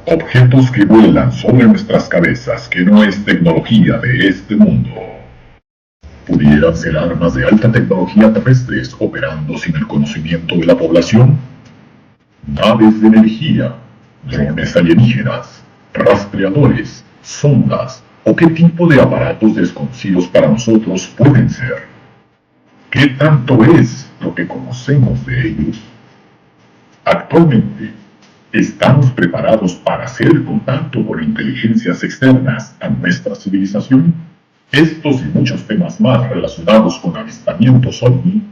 Objetos que vuelan sobre nuestras cabezas, que no es tecnología de este mundo. ¿Pudieran ser armas de alta tecnología terrestres operando sin el conocimiento de la población? Naves de energía, drones alienígenas, rastreadores, sondas o qué tipo de aparatos desconocidos para nosotros pueden ser. ¿Qué tanto es lo que conocemos de ellos? Actualmente, ¿estamos preparados para hacer contacto con inteligencias externas a nuestra civilización? Estos y muchos temas más relacionados con avistamientos ovni,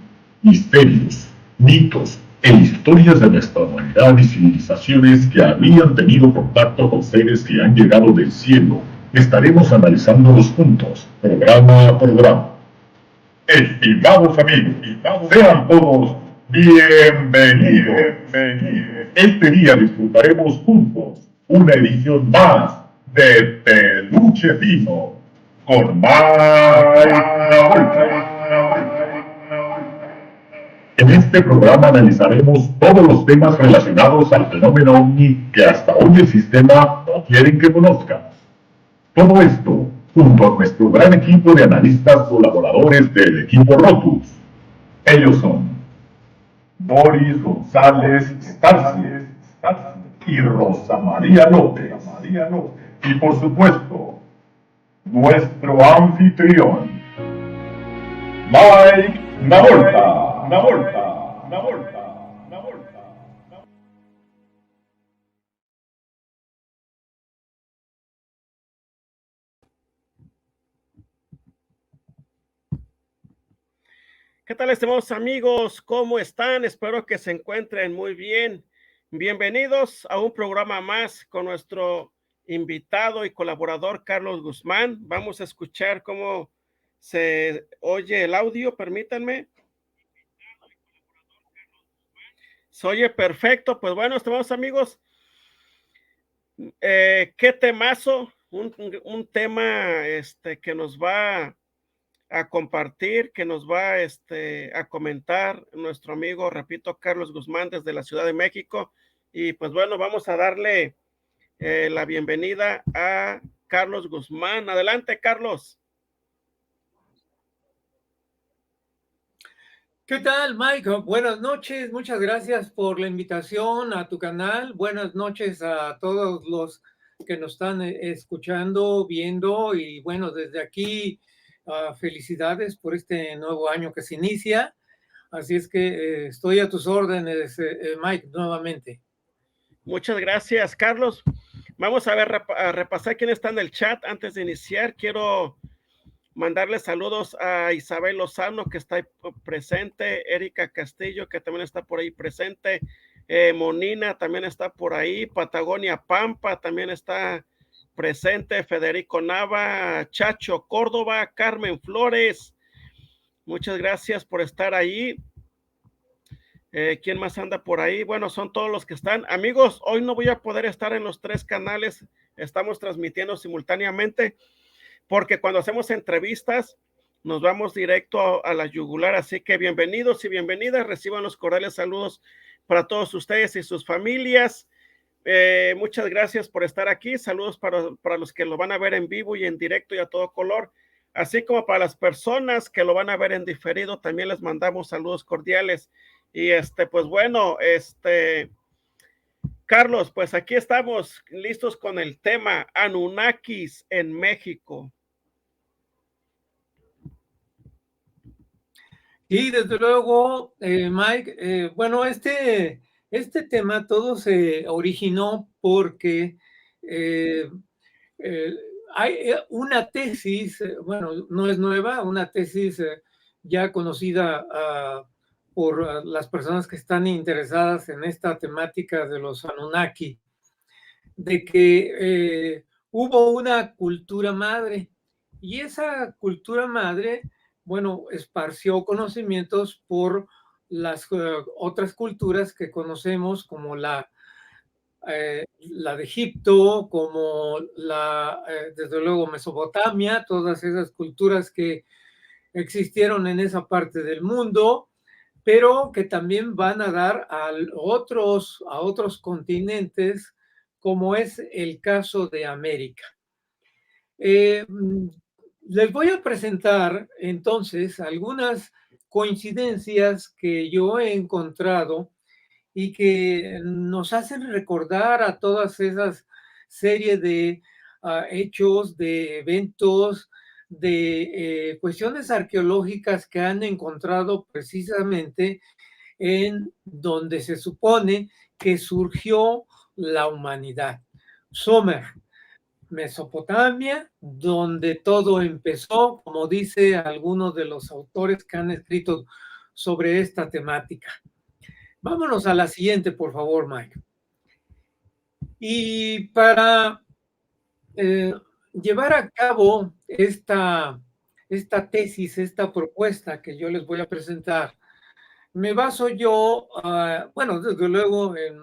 misterios, mitos e historias de nuestra humanidad y civilizaciones que habían tenido contacto con seres que han llegado del cielo, estaremos analizándolos juntos, programa a programa. Estimados amigos, sean todos bienvenidos. Este día disfrutaremos juntos una edición más de Peluche Fino con Mike Navarta. En este programa analizaremos todos los temas relacionados al fenómeno OVNI que hasta hoy el sistema no quiere que conozca. Todo esto junto a nuestro gran equipo de analistas colaboradores del equipo Rotus. Ellos son Boris González Starcie y Rosa María López. Y por supuesto, nuestro anfitrión, Mike Navolta. ¿Qué tal, estimados amigos? ¿Cómo están? Espero que se encuentren muy bien. Bienvenidos a un programa más con nuestro invitado y colaborador Carlos Guzmán. Vamos a escuchar cómo se oye el audio, permítanme. Se oye perfecto. Pues bueno, estimados amigos, qué temazo, un tema que nos va a compartir, que nos va a comentar nuestro amigo, repito, Carlos Guzmán desde la Ciudad de México. Y pues bueno, vamos a darle la bienvenida a Carlos Guzmán. Adelante, Carlos. ¿Qué tal, Mike? Buenas noches, muchas gracias por la invitación a tu canal. Buenas noches a todos los que nos están escuchando, viendo y bueno, desde aquí felicidades por este nuevo año que se inicia. Así es que estoy a tus órdenes, Mike, nuevamente. Muchas gracias, Carlos. Vamos a ver, a repasar quién está en el chat antes de iniciar. Quiero mandarle saludos a Isabel Lozano, que está ahí presente, Erika Castillo, que también está por ahí presente, Monina también está por ahí, Patagonia Pampa también está presente, Federico Nava, Chacho Córdoba, Carmen Flores, muchas gracias por estar ahí. ¿Quién más anda por ahí? Bueno, son todos los que están. Amigos, hoy no voy a poder estar en los tres canales, estamos transmitiendo simultáneamente, porque cuando hacemos entrevistas nos vamos directo a la yugular, así que bienvenidos y bienvenidas, reciban los cordiales saludos para todos ustedes y sus familias. Muchas gracias por estar aquí, saludos para los que lo van a ver en vivo y en directo y a todo color, así como para las personas que lo van a ver en diferido, también les mandamos saludos cordiales. Y pues bueno, Carlos, pues aquí estamos listos con el tema Anunnakis en México. Y desde luego, Mike, bueno, este tema todo se originó porque hay una tesis, bueno, no es nueva, una tesis ya conocida por las personas que están interesadas en esta temática de los Anunnaki, de que hubo una cultura madre y esa cultura madre, bueno, esparció conocimientos por las otras culturas que conocemos como la de Egipto, como desde luego Mesopotamia, todas esas culturas que existieron en esa parte del mundo, pero que también van a dar a otros continentes como es el caso de América. Les voy a presentar entonces algunas coincidencias que yo he encontrado y que nos hacen recordar a todas esas series de hechos, de eventos, de cuestiones arqueológicas que han encontrado precisamente en donde se supone que surgió la humanidad. Sumer, Mesopotamia, donde todo empezó, como dice algunos de los autores que han escrito sobre esta temática. Vámonos a la siguiente, por favor, Mike. Y para llevar a cabo esta tesis, esta propuesta que yo les voy a presentar, me baso yo, bueno, desde luego en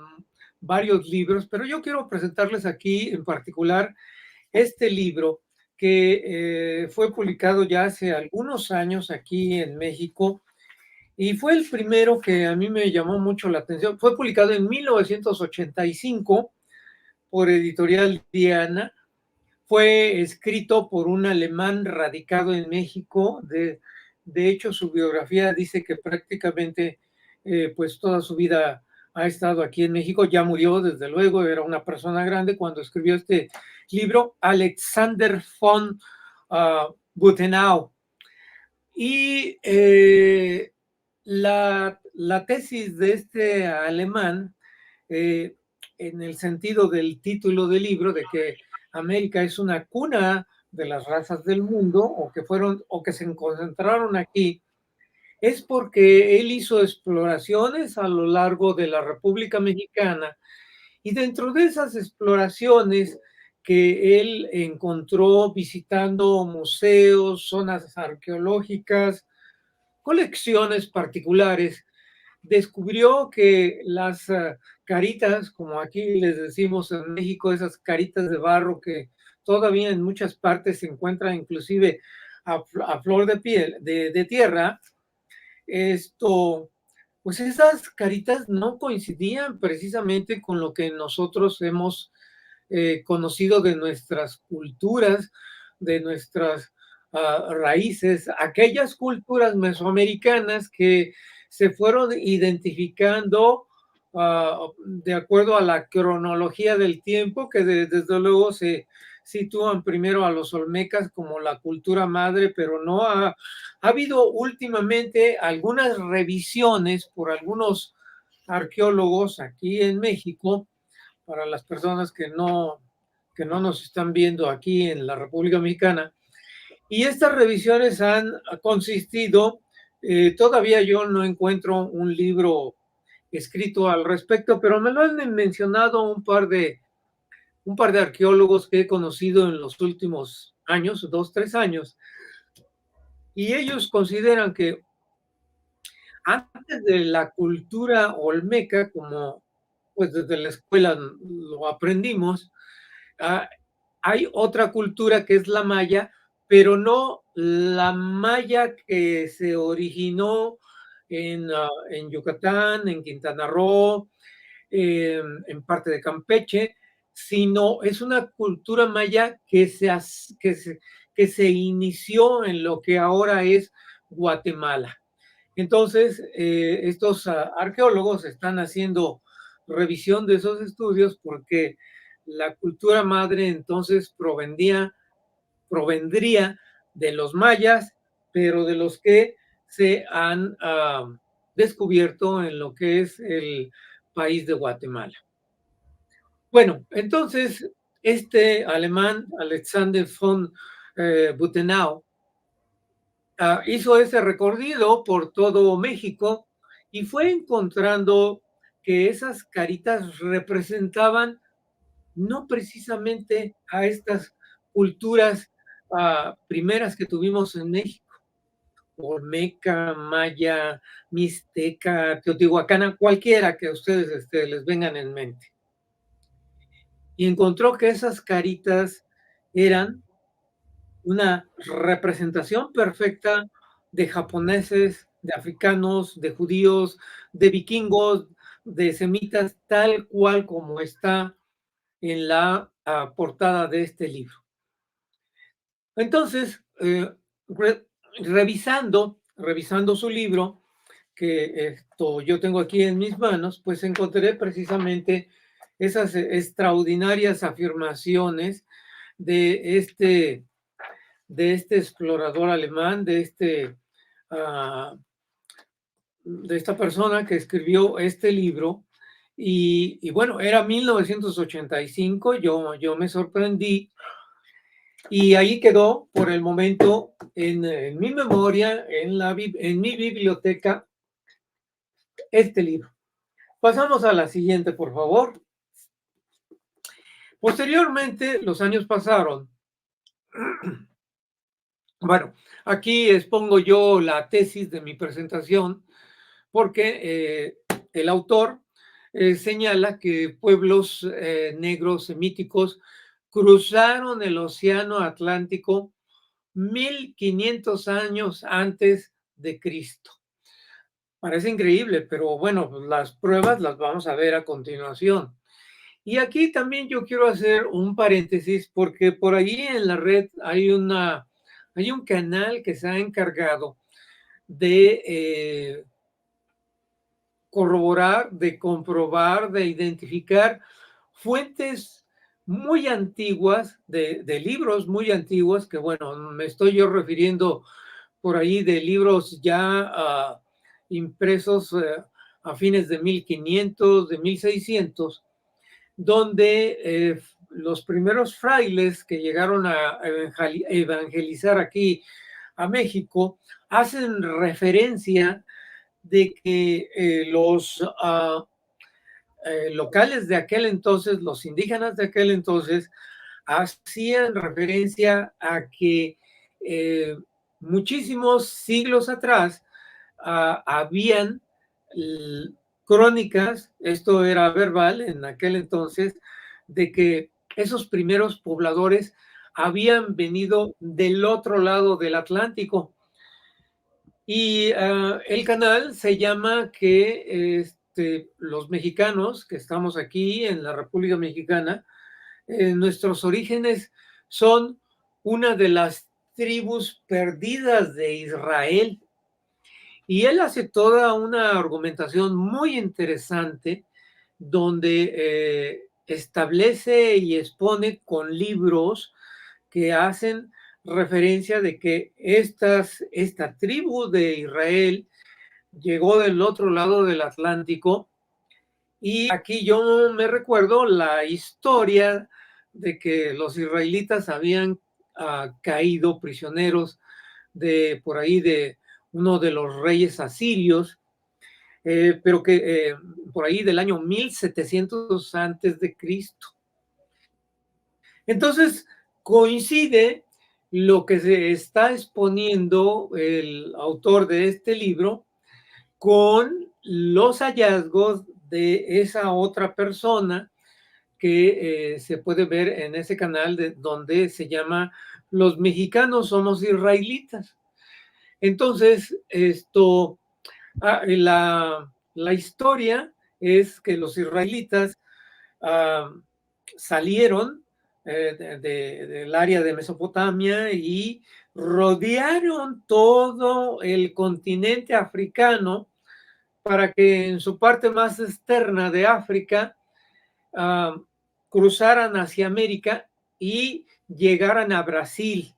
varios libros, pero yo quiero presentarles aquí en particular este libro que fue publicado ya hace algunos años aquí en México y fue el primero que a mí me llamó mucho la atención. Fue publicado en 1985 por Editorial Diana. Fue escrito por un alemán radicado en México. De hecho, su biografía dice que prácticamente pues toda su vida ha estado aquí en México. Ya murió, desde luego, era una persona grande cuando escribió este libro, Alexander von Butenau. Y la tesis de este alemán, en el sentido del título del libro, de que América es una cuna de las razas del mundo, o que se concentraron aquí, es porque él hizo exploraciones a lo largo de la República Mexicana, y dentro de esas exploraciones que él encontró visitando museos, zonas arqueológicas, colecciones particulares, descubrió que las caritas, como aquí les decimos en México, esas caritas de barro que todavía en muchas partes se encuentran inclusive a flor de piel, de tierra, pues esas caritas no coincidían precisamente con lo que nosotros hemos conocido de nuestras culturas, de nuestras raíces, aquellas culturas mesoamericanas que se fueron identificando de acuerdo a la cronología del tiempo, que desde luego se sitúan primero a los olmecas como la cultura madre, pero no ha habido últimamente algunas revisiones por algunos arqueólogos aquí en México, para las personas que no nos están viendo aquí en la República Mexicana. Y estas revisiones han consistido, todavía yo no encuentro un libro escrito al respecto, pero me lo han mencionado un par de arqueólogos que he conocido en los últimos años, 2, 3 años, y ellos consideran que antes de la cultura olmeca, como pues desde la escuela lo aprendimos, hay otra cultura que es la maya, pero no la maya que se originó en Yucatán, en Quintana Roo, en parte de Campeche, sino es una cultura maya que se inició en lo que ahora es Guatemala. Entonces, estos arqueólogos están haciendo revisión de esos estudios porque la cultura madre entonces provendría de los mayas, pero de los que se han descubierto en lo que es el país de Guatemala. Bueno, entonces este alemán, Alexander von Butenau, hizo ese recorrido por todo México y fue encontrando que esas caritas representaban no precisamente a estas culturas primeras que tuvimos en México, olmeca, maya, mixteca, teotihuacana, cualquiera que a ustedes les vengan en mente. Y encontró que esas caritas eran una representación perfecta de japoneses, de africanos, de judíos, de vikingos, de semitas, tal cual como está en la portada de este libro. Entonces, revisando su libro, que yo tengo aquí en mis manos, pues encontré precisamente esas extraordinarias afirmaciones de este explorador alemán, de esta persona que escribió este libro. Y bueno, era 1985, yo me sorprendí, y ahí quedó por el momento en mi memoria, en mi biblioteca, este libro. Pasamos a la siguiente, por favor. Posteriormente, los años pasaron. Bueno, aquí expongo yo la tesis de mi presentación, porque el autor señala que pueblos negros semíticos cruzaron el océano Atlántico 1500 años antes de Cristo. Parece increíble, pero bueno, las pruebas las vamos a ver a continuación. Y aquí también yo quiero hacer un paréntesis, porque por ahí en la red hay un canal que se ha encargado de corroborar, de comprobar, de identificar fuentes muy antiguas, de libros muy antiguos, que bueno, me estoy yo refiriendo por ahí de libros ya impresos a fines de 1500, de 1600, donde los primeros frailes que llegaron a evangelizar aquí a México hacen referencia de que los locales de aquel entonces, los indígenas de aquel entonces, hacían referencia a que muchísimos siglos atrás habían crónicas, esto era verbal en aquel entonces, de que esos primeros pobladores habían venido del otro lado del Atlántico. Y el canal se llama que los mexicanos que estamos aquí en la República Mexicana, nuestros orígenes son una de las tribus perdidas de Israel. Y él hace toda una argumentación muy interesante donde establece y expone con libros que hacen referencia de que esta tribu de Israel llegó del otro lado del Atlántico. Y aquí yo me recuerdo la historia de que los israelitas habían caído prisioneros por ahí de uno de los reyes asirios, pero que por ahí del año 1700 antes de Cristo. Entonces coincide lo que se está exponiendo el autor de este libro con los hallazgos de esa otra persona que se puede ver en ese canal donde se llama Los mexicanos somos israelitas. Entonces, la historia es que los israelitas salieron del área de Mesopotamia y rodearon todo el continente africano para que en su parte más externa de África cruzaran hacia América y llegaran a Brasil.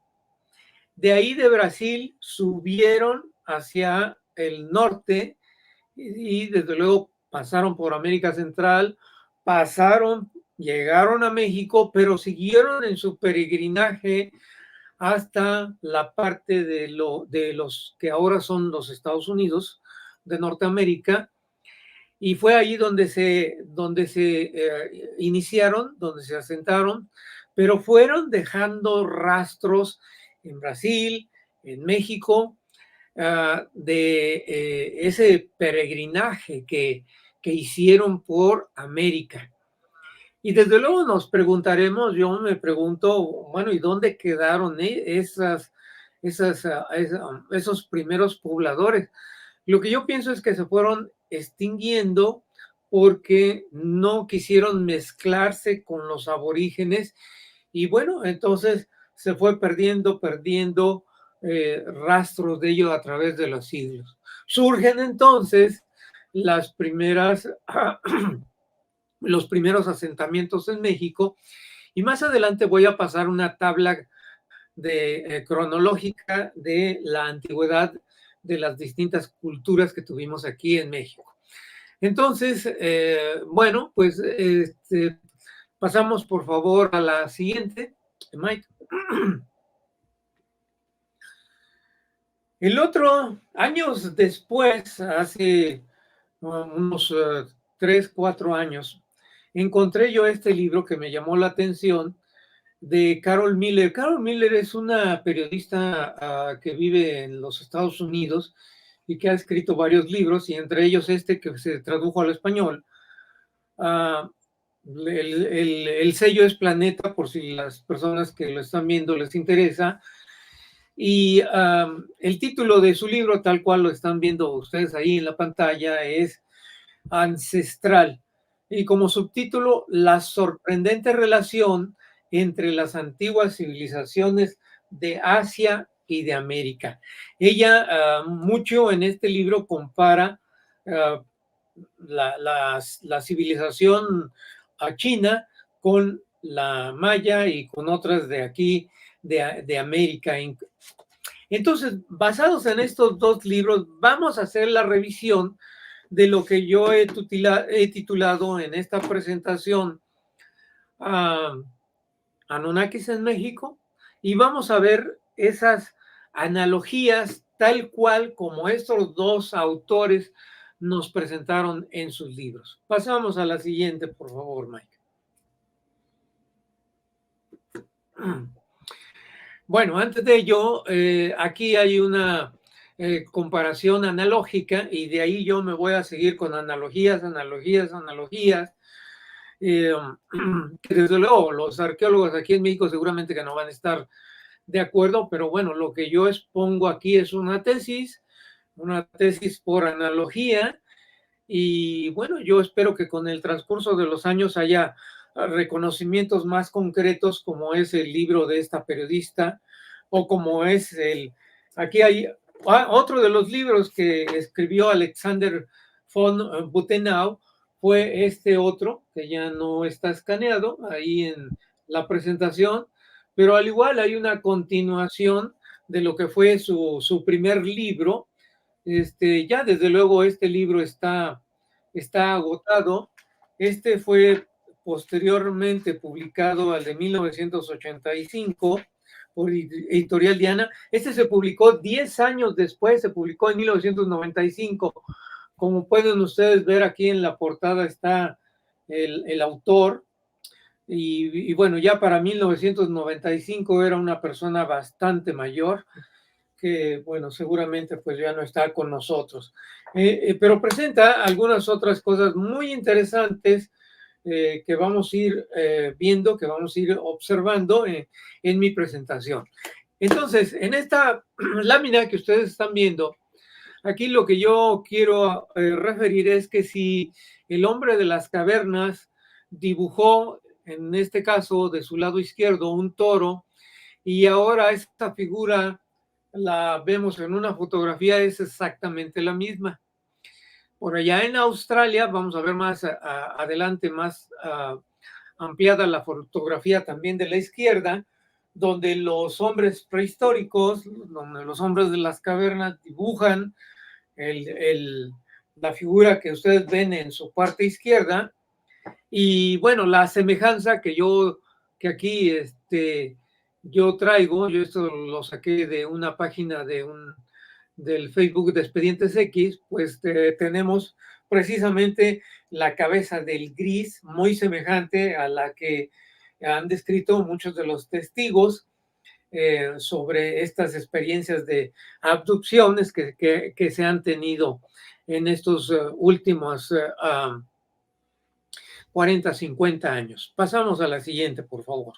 De ahí de Brasil subieron hacia el norte y desde luego pasaron por América Central, llegaron a México, pero siguieron en su peregrinaje hasta la parte de los que ahora son los Estados Unidos de Norteamérica, y fue ahí donde se iniciaron, donde se asentaron, pero fueron dejando rastros en Brasil, en México, de ese peregrinaje que hicieron por América. Y desde luego nos preguntaremos, yo me pregunto, bueno, ¿y dónde quedaron esos primeros pobladores? Lo que yo pienso es que se fueron extinguiendo porque no quisieron mezclarse con los aborígenes y bueno, entonces se fue perdiendo rastros de ello a través de los siglos. Surgen entonces las primeras, los primeros asentamientos en México y más adelante voy a pasar una tabla cronológica de la antigüedad de las distintas culturas que tuvimos aquí en México. Entonces, bueno, pues pasamos por favor a la siguiente, Mike. El otro, años después, hace unos 3, 4 años, encontré yo este libro que me llamó la atención de Carol Miller. Carol Miller es una periodista que vive en los Estados Unidos y que ha escrito varios libros, y entre ellos este que se tradujo al español. El sello es Planeta, por si las personas que lo están viendo les interesa. Y el título de su libro, tal cual lo están viendo ustedes ahí en la pantalla, es Ancestral. Y como subtítulo, la sorprendente relación entre las antiguas civilizaciones de Asia y de América. Ella mucho en este libro compara la civilización china con la maya y con otras de aquí, de América. Entonces, basados en estos dos libros, vamos a hacer la revisión de lo que yo he titulado en esta presentación Anunnakis en México, y vamos a ver esas analogías tal cual como estos dos autores nos presentaron en sus libros. Pasamos a la siguiente, por favor, Mike. Bueno, antes de ello, aquí hay una comparación analógica y de ahí yo me voy a seguir con analogías. Que desde luego los arqueólogos aquí en México seguramente que no van a estar de acuerdo, pero bueno, lo que yo expongo aquí es una tesis por analogía, y bueno, yo espero que con el transcurso de los años haya reconocimientos más concretos, como es el libro de esta periodista, o como es aquí hay otro de los libros que escribió Alexander von Butenau, fue este otro, que ya no está escaneado ahí en la presentación, pero al igual hay una continuación de lo que fue su primer libro. Ya desde luego este libro está agotado. Este fue posteriormente publicado al de 1985 por Editorial Diana. Este se publicó 10 años después, se publicó en 1995. Como pueden ustedes ver aquí en la portada está el autor. Y bueno, ya para 1995 era una persona bastante mayor, que bueno, seguramente pues ya no está con nosotros. Pero presenta algunas otras cosas muy interesantes que vamos a ir viendo, que vamos a ir observando en mi presentación. Entonces, en esta lámina que ustedes están viendo, aquí lo que yo quiero referir es que si el hombre de las cavernas dibujó, en este caso de su lado izquierdo, un toro, y ahora esta figura la vemos en una fotografía, es exactamente la misma. Por allá en Australia, vamos a ver más adelante, más ampliada la fotografía también de la izquierda, donde los hombres prehistóricos, donde los hombres de las cavernas dibujan la figura que ustedes ven en su parte izquierda. Y bueno, la semejanza que aquí yo traigo, yo esto lo saqué de una página del Facebook de Expedientes X, pues tenemos precisamente la cabeza del gris, muy semejante a la que han descrito muchos de los testigos sobre estas experiencias de abducciones que se han tenido en estos últimos 40, 50 años. Pasamos a la siguiente, por favor.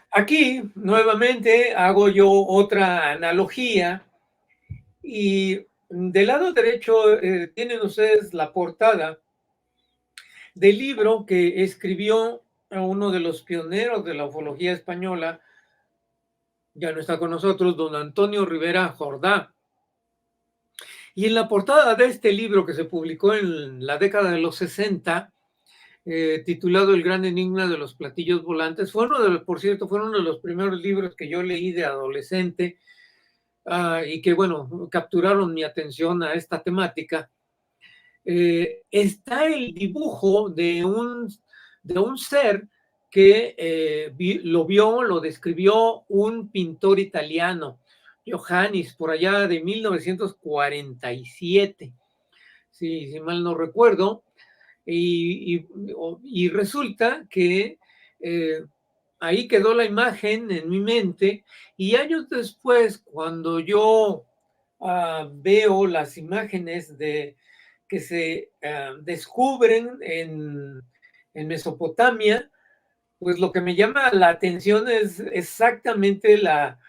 Aquí, nuevamente, hago yo otra analogía Y del lado derecho tienen ustedes la portada del libro que escribió a uno de los pioneros de la ufología española, ya no está con nosotros, don Antonio Rivera Jordá. Y en la portada de este libro que se publicó en la década de los 60, titulado El gran enigma de los platillos volantes, por cierto, fue uno de los primeros libros que yo leí de adolescente, y que, bueno, capturaron mi atención a esta temática. Está el dibujo de un ser que lo describió un pintor italiano, Johannis, por allá de 1947, si mal no recuerdo, y resulta que ahí quedó la imagen en mi mente, y años después, cuando yo veo las imágenes que se descubren en Mesopotamia, pues lo que me llama la atención es exactamente la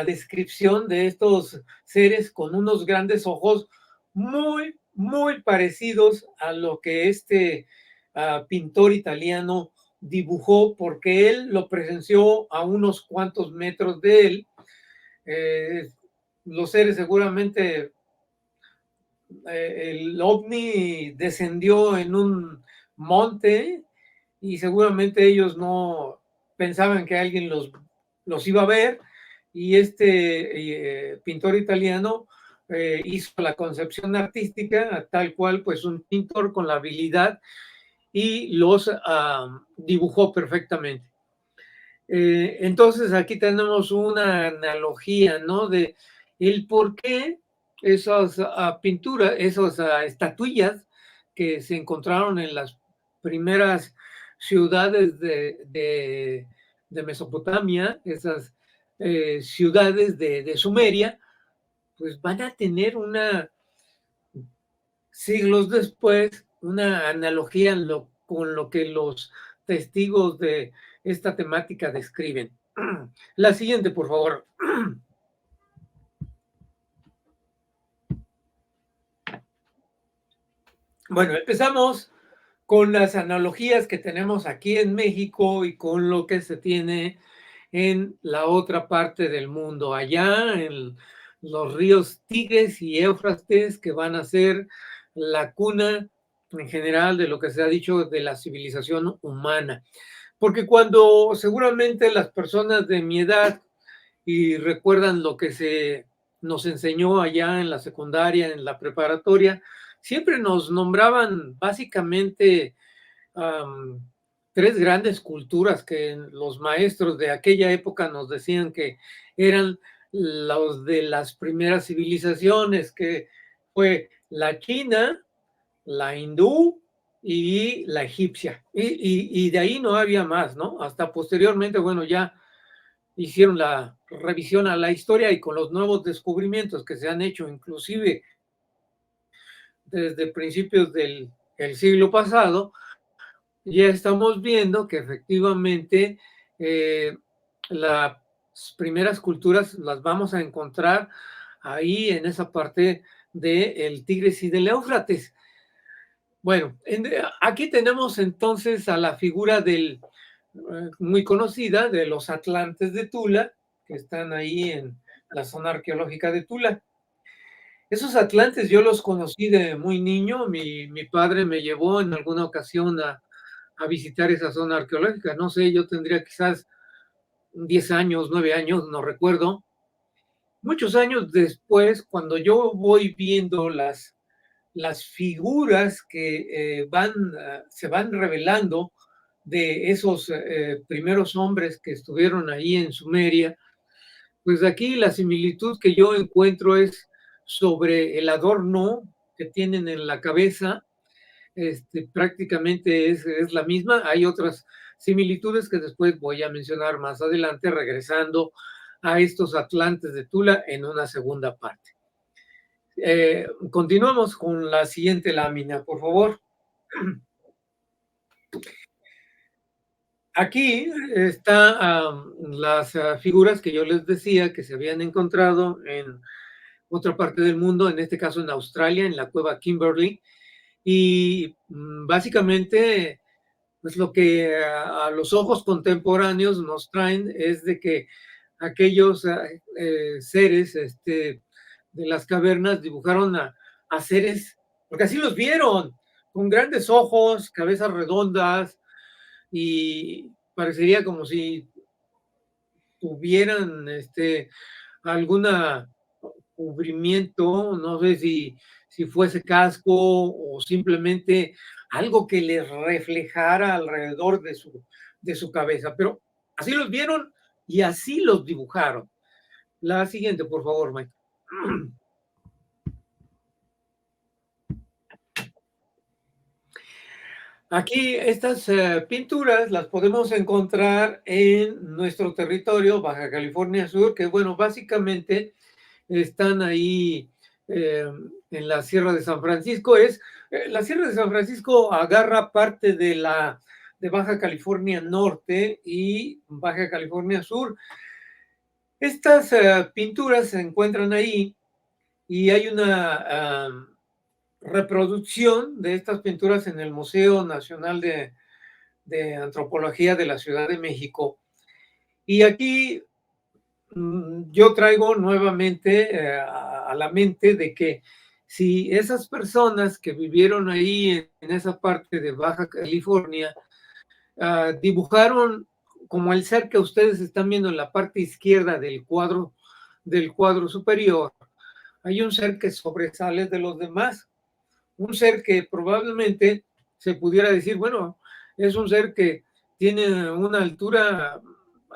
descripción de estos seres con unos grandes ojos muy, muy parecidos a lo que este pintor italiano dibujó, porque él lo presenció a unos cuantos metros de él. Los seres seguramente, el ovni descendió en un monte y seguramente ellos no pensaban que alguien los iba a ver, y este pintor italiano hizo la concepción artística tal cual, pues un pintor con la habilidad, y los dibujó perfectamente. Entonces aquí tenemos una analogía, ¿no? De el por qué esas pinturas, esas estatuillas que se encontraron en las primeras ciudades de Mesopotamia, esas ciudades de Sumeria, pues van a tener siglos después, una analogía con lo que los testigos de esta temática describen. La siguiente, por favor. Bueno, empezamos con las analogías que tenemos aquí en México y con lo que se tiene en la otra parte del mundo, allá en los ríos Tigres y Éufrates, que van a ser la cuna en general de lo que se ha dicho de la civilización humana. Porque cuando seguramente las personas de mi edad y recuerdan lo que se nos enseñó allá en la secundaria, en la preparatoria, siempre nos nombraban básicamente tres grandes culturas que los maestros de aquella época nos decían que eran los de las primeras civilizaciones, que fue la china, la hindú y la egipcia. Y de ahí no había más, ¿no? Hasta posteriormente, bueno, ya hicieron la revisión a la historia, y con los nuevos descubrimientos que se han hecho, inclusive desde principios del siglo pasado, ya estamos viendo que efectivamente las primeras culturas las vamos a encontrar ahí en esa parte del Tigris y del Éufrates. Bueno, aquí tenemos entonces a la figura muy conocida de los atlantes de Tula, que están ahí en la zona arqueológica de Tula. Esos atlantes yo los conocí de muy niño. Mi padre me llevó en alguna ocasión a visitar esa zona arqueológica. No sé, yo tendría quizás 10 años, 9 años, no recuerdo. Muchos años después, cuando yo voy viendo las figuras que se van revelando de esos primeros hombres que estuvieron ahí en Sumeria, pues aquí la similitud que yo encuentro es sobre el adorno que tienen en la cabeza. Prácticamente es la misma. Hay otras similitudes que después voy a mencionar más adelante, regresando a estos atlantes de Tula en una segunda parte. Continuamos con la siguiente lámina, por favor. Aquí están las figuras que yo les decía que se habían encontrado en otra parte del mundo, en este caso en Australia, en la cueva Kimberley. Y básicamente, pues lo que a los ojos contemporáneos nos traen es de que aquellos seres de las cavernas dibujaron a seres, porque así los vieron, con grandes ojos, cabezas redondas, y parecería como si tuvieran alguna cubrimiento, no sé si fuese casco o simplemente algo que les reflejara alrededor de su cabeza, pero así los vieron y así los dibujaron. La siguiente, por favor, Mike. Aquí estas pinturas las podemos encontrar en nuestro territorio, Baja California Sur, que bueno, básicamente están ahí en la Sierra de San Francisco. La Sierra de San Francisco agarra parte de Baja California Norte y Baja California Sur. Estas pinturas se encuentran ahí y hay una reproducción de estas pinturas en el Museo Nacional de Antropología de la Ciudad de México. Y aquí yo traigo nuevamente a la mente de que si esas personas que vivieron ahí en esa parte de Baja California dibujaron como el ser que ustedes están viendo en la parte izquierda del cuadro superior, hay un ser que sobresale de los demás, un ser que probablemente se pudiera decir, bueno, es un ser que tiene una altura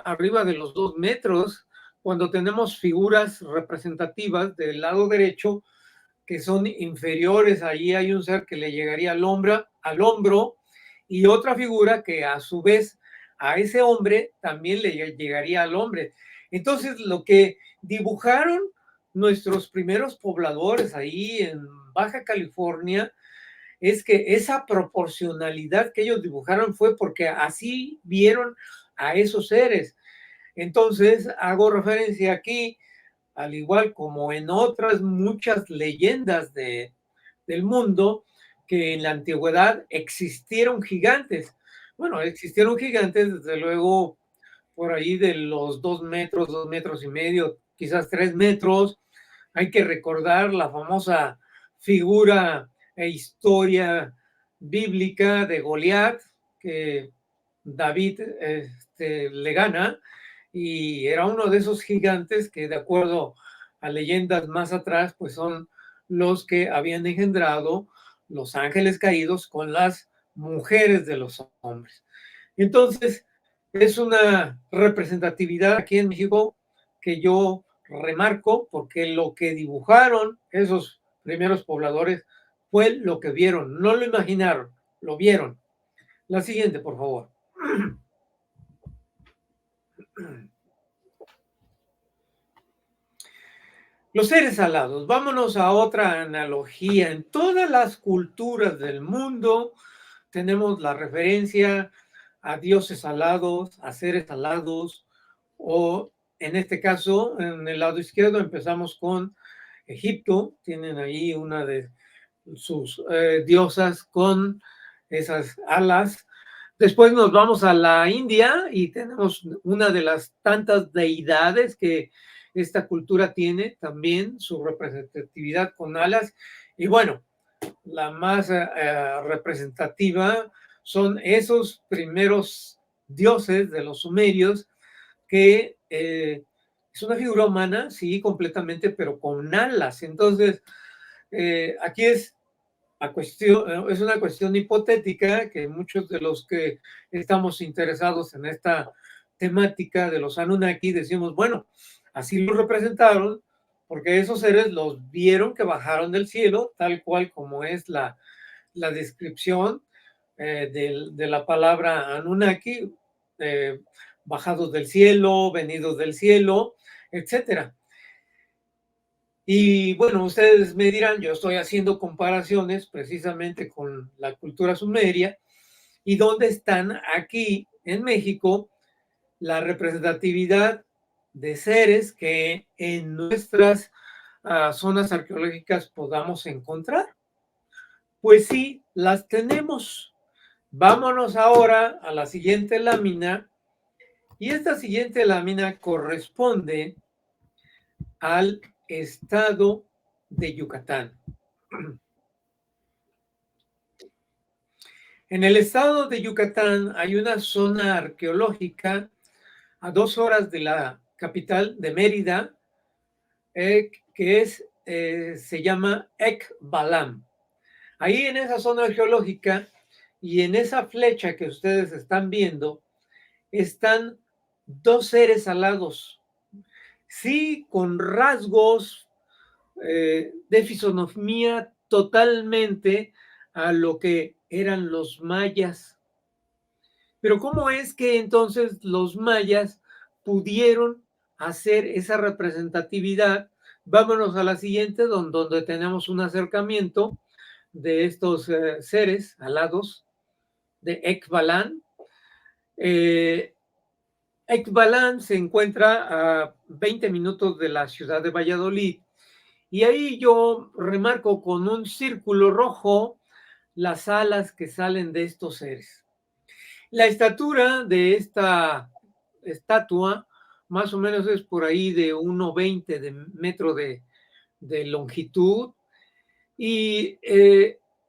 arriba de los 2 metros, cuando tenemos figuras representativas del lado derecho que son inferiores. Ahí hay un ser que le llegaría al hombro, y otra figura que a su vez a ese hombre también le llegaría al hombre. Entonces, lo que dibujaron nuestros primeros pobladores ahí en Baja California es que esa proporcionalidad que ellos dibujaron fue porque así vieron a esos seres. Entonces, hago referencia aquí, al igual como en otras muchas leyendas del mundo, que en la antigüedad existieron gigantes. Bueno, existieron gigantes, desde luego, por ahí de los 2 metros, 2 metros y medio, quizás 3 metros. Hay que recordar la famosa figura e historia bíblica de Goliat, que David le gana, y era uno de esos gigantes que, de acuerdo a leyendas más atrás, pues son los que habían engendrado los ángeles caídos con las mujeres de los hombres. Entonces, es una representatividad aquí en México que yo remarco, porque lo que dibujaron esos primeros pobladores fue lo que vieron, no lo imaginaron, lo vieron. La siguiente, por favor. Los seres alados. Vámonos a otra analogía. En todas las culturas del mundo tenemos la referencia a dioses alados, a seres alados, o en este caso, en el lado izquierdo empezamos con Egipto. Tienen ahí una de sus diosas con esas alas. Después nos vamos a la India y tenemos una de las tantas deidades que esta cultura tiene, también su representatividad con alas. Y bueno, la más representativa son esos primeros dioses de los sumerios, que es una figura humana, sí, completamente, pero con alas. Entonces, aquí es una cuestión hipotética, que muchos de los que estamos interesados en esta temática de los Anunnaki decimos, bueno, así lo representaron, porque esos seres los vieron que bajaron del cielo, tal cual como es la descripción de la palabra Anunnaki, bajados del cielo, venidos del cielo, etcétera. Y bueno, ustedes me dirán, yo estoy haciendo comparaciones precisamente con la cultura sumeria, y dónde están aquí en México la representatividad de seres que en nuestras zonas arqueológicas podamos encontrar? Pues sí, las tenemos. Vámonos ahora a la siguiente lámina, y esta siguiente lámina corresponde al estado de Yucatán. En el estado de Yucatán hay una zona arqueológica a 2 horas de la capital de Mérida, que se llama Ekbalam. Ahí en esa zona arqueológica y en esa flecha que ustedes están viendo, están 2 seres alados, sí, con rasgos de fisonomía totalmente a lo que eran los mayas. Pero ¿cómo es que entonces los mayas pudieron hacer esa representatividad? Vámonos a la siguiente, donde tenemos un acercamiento de estos seres alados de Ekbalam. Ekbalam se encuentra a 20 minutos de la ciudad de Valladolid, y ahí yo remarco con un círculo rojo las alas que salen de estos seres. La estatura de esta estatua más o menos es por ahí de 1,20 de metro de longitud, y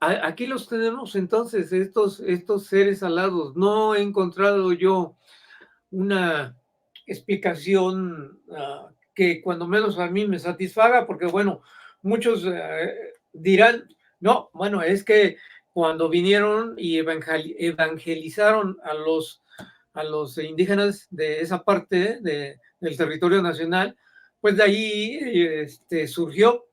aquí los tenemos entonces, estos seres alados. No he encontrado yo una explicación que cuando menos a mí me satisfaga, porque bueno, muchos dirán, no, bueno, es que cuando vinieron y evangelizaron a los indígenas de esa parte del territorio nacional, pues de ahí surgió.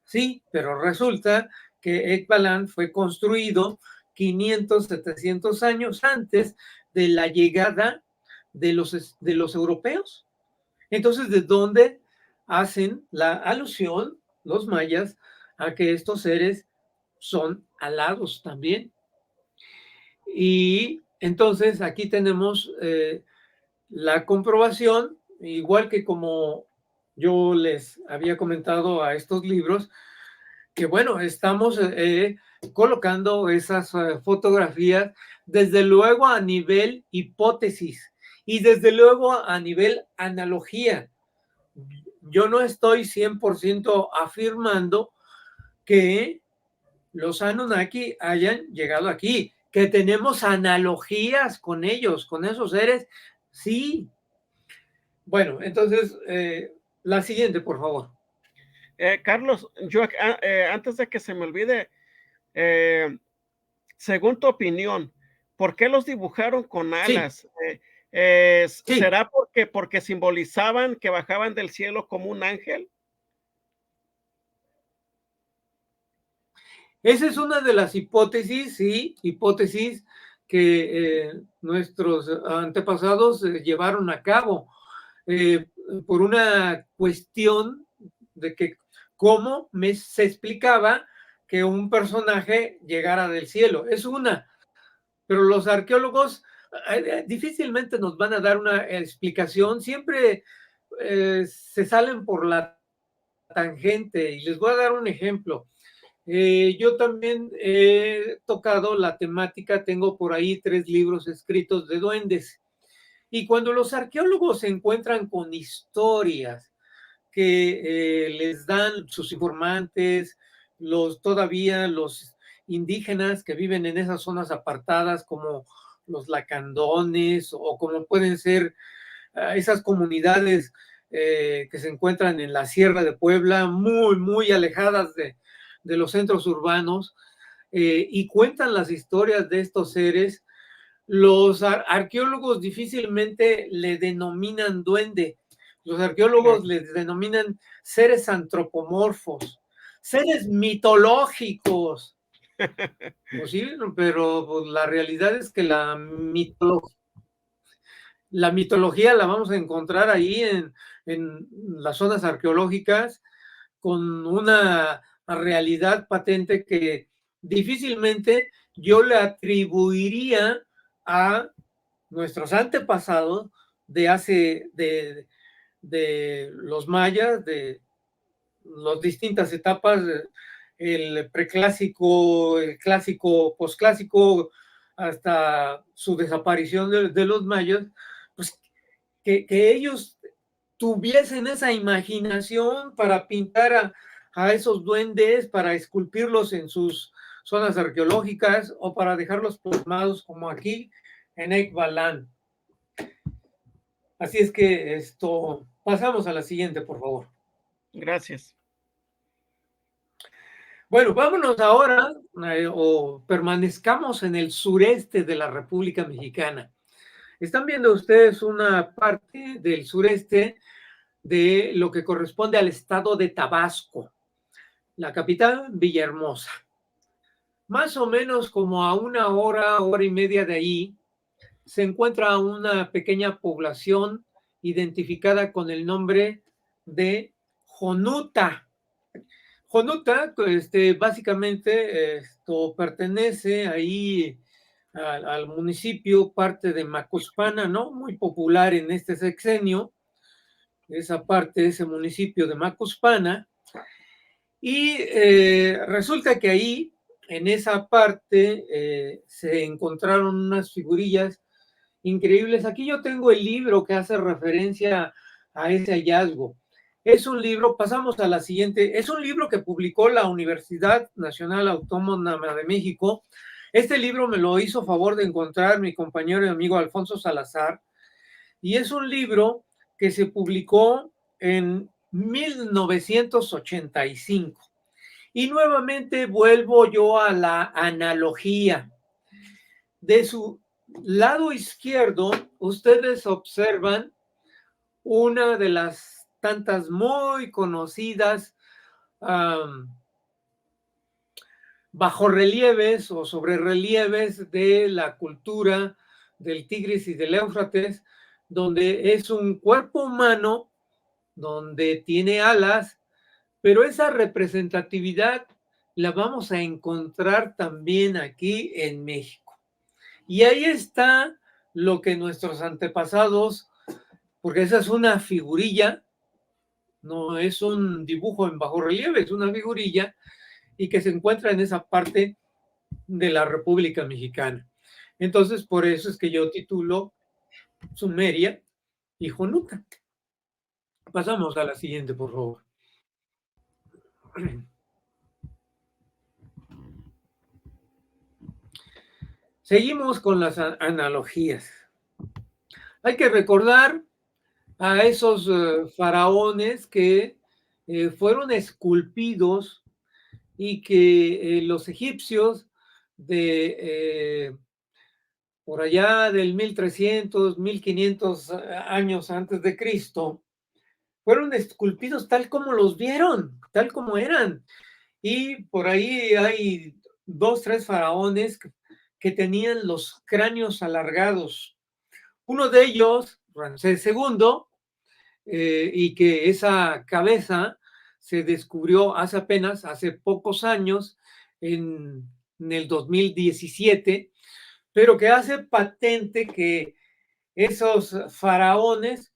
Sí, pero resulta que Ekbalam fue construido 500, 700 años antes de la llegada de los europeos. Entonces, ¿de dónde hacen la alusión los mayas a que estos seres son alados también? Y entonces aquí tenemos la comprobación, igual que como yo les había comentado a estos libros, que bueno, estamos colocando esas fotografías desde luego a nivel hipótesis y desde luego a nivel analogía. Yo no estoy 100% afirmando que los Anunnaki hayan llegado aquí, que tenemos analogías con ellos, con esos seres, sí. Bueno, entonces, la siguiente, por favor. Carlos, yo antes de que se me olvide, según tu opinión, ¿por qué los dibujaron con alas? Sí. ¿Será porque simbolizaban que bajaban del cielo como un ángel? Esa es una de las hipótesis, sí, hipótesis que nuestros antepasados llevaron a cabo por una cuestión de que cómo se explicaba que un personaje llegara del cielo. Es una, pero los arqueólogos difícilmente nos van a dar una explicación, siempre se salen por la tangente, y les voy a dar un ejemplo. Yo también he tocado la temática, tengo por ahí 3 libros escritos de duendes, y cuando los arqueólogos se encuentran con historias que les dan sus informantes, todavía los indígenas que viven en esas zonas apartadas, como los lacandones, o como pueden ser esas comunidades que se encuentran en la Sierra de Puebla, muy, muy alejadas de los centros urbanos, y cuentan las historias de estos seres. Los arqueólogos difícilmente le denominan duende. Los arqueólogos les denominan seres antropomorfos, seres mitológicos. Pues sí, pero pues, la realidad es que la mitología la vamos a encontrar ahí en las zonas arqueológicas, con una realidad patente que difícilmente yo le atribuiría a nuestros antepasados de los mayas, de las distintas etapas, el preclásico, el clásico, posclásico, hasta su desaparición de los mayas, pues que ellos tuviesen esa imaginación para pintar a esos duendes, para esculpirlos en sus zonas arqueológicas o para dejarlos plasmados como aquí en Ekbalan. Así es que pasamos a la siguiente, por favor. Gracias. Bueno, vámonos ahora o permanezcamos en el sureste de la República Mexicana. Están viendo ustedes una parte del sureste de lo que corresponde al estado de Tabasco, la capital, Villahermosa. Más o menos como a una hora, hora y media de ahí, se encuentra una pequeña población identificada con el nombre de Jonuta. Jonuta, básicamente pertenece ahí al municipio, parte de Macuspana, ¿no? Muy popular en este sexenio, esa parte, ese municipio de Macuspana. Y resulta que ahí, en esa parte, se encontraron unas figurillas increíbles. Aquí yo tengo el libro que hace referencia a ese hallazgo. Es un libro, pasamos a la siguiente, es un libro que publicó la Universidad Nacional Autónoma de México. Este libro me lo hizo favor de encontrar mi compañero y amigo Alfonso Salazar, y es un libro que se publicó en 1985. Y nuevamente vuelvo yo a la analogía. De su lado izquierdo, ustedes observan una de las tantas muy conocidas bajorrelieves o sobrerrelieves de la cultura del Tigris y del Éufrates, donde es un cuerpo humano, donde tiene alas, pero esa representatividad la vamos a encontrar también aquí en México. Y ahí está lo que nuestros antepasados, porque esa es una figurilla, no es un dibujo en bajo relieve, es una figurilla, y que se encuentra en esa parte de la República Mexicana. Entonces, por eso es que yo titulo Sumeria y Jonuta. Pasamos a la siguiente, por favor. Seguimos con las analogías. Hay que recordar a esos faraones que fueron esculpidos y que los egipcios por allá del 1300, 1500 años antes de Cristo, fueron esculpidos tal como los vieron, tal como eran. Y por ahí hay 2, 3 faraones que tenían los cráneos alargados. Uno de ellos, Ramsés II, y que esa cabeza se descubrió hace pocos años, en el 2017, pero que hace patente que esos faraones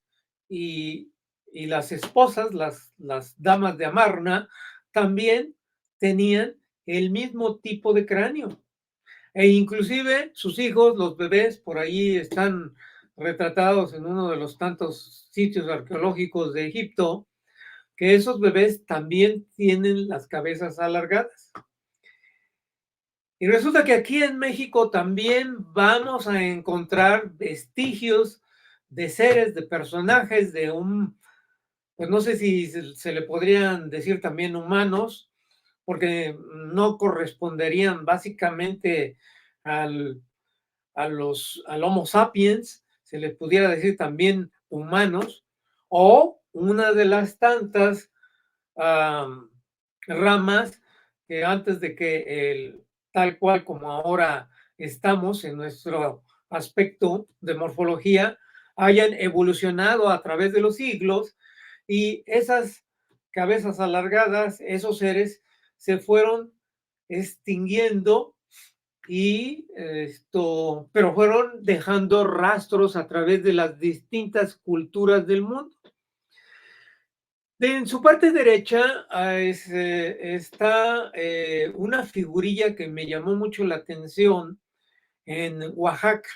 y las esposas, las damas de Amarna, también tenían el mismo tipo de cráneo. E inclusive sus hijos, los bebés, por ahí están retratados en uno de los tantos sitios arqueológicos de Egipto, que esos bebés también tienen las cabezas alargadas. Y resulta que aquí en México también vamos a encontrar vestigios de seres, de personajes, pues no sé si se le podrían decir también humanos, porque no corresponderían básicamente al Homo sapiens, se les pudiera decir también humanos, o una de las tantas ramas que antes de que tal cual como ahora estamos en nuestro aspecto de morfología, hayan evolucionado a través de los siglos, y esas cabezas alargadas, esos seres, se fueron extinguiendo pero fueron dejando rastros a través de las distintas culturas del mundo. En su parte derecha está una figurilla que me llamó mucho la atención en Oaxaca,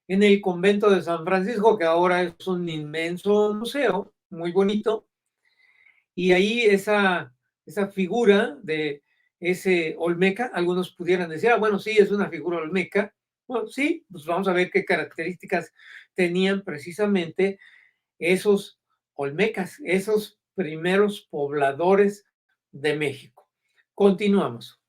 en el convento de San Francisco, que ahora es un inmenso museo, muy bonito, y ahí esa figura de ese olmeca, algunos pudieran decir, ah, bueno, sí, es una figura olmeca. Bueno, sí, pues vamos a ver qué características tenían precisamente esos olmecas, esos primeros pobladores de México. Continuamos.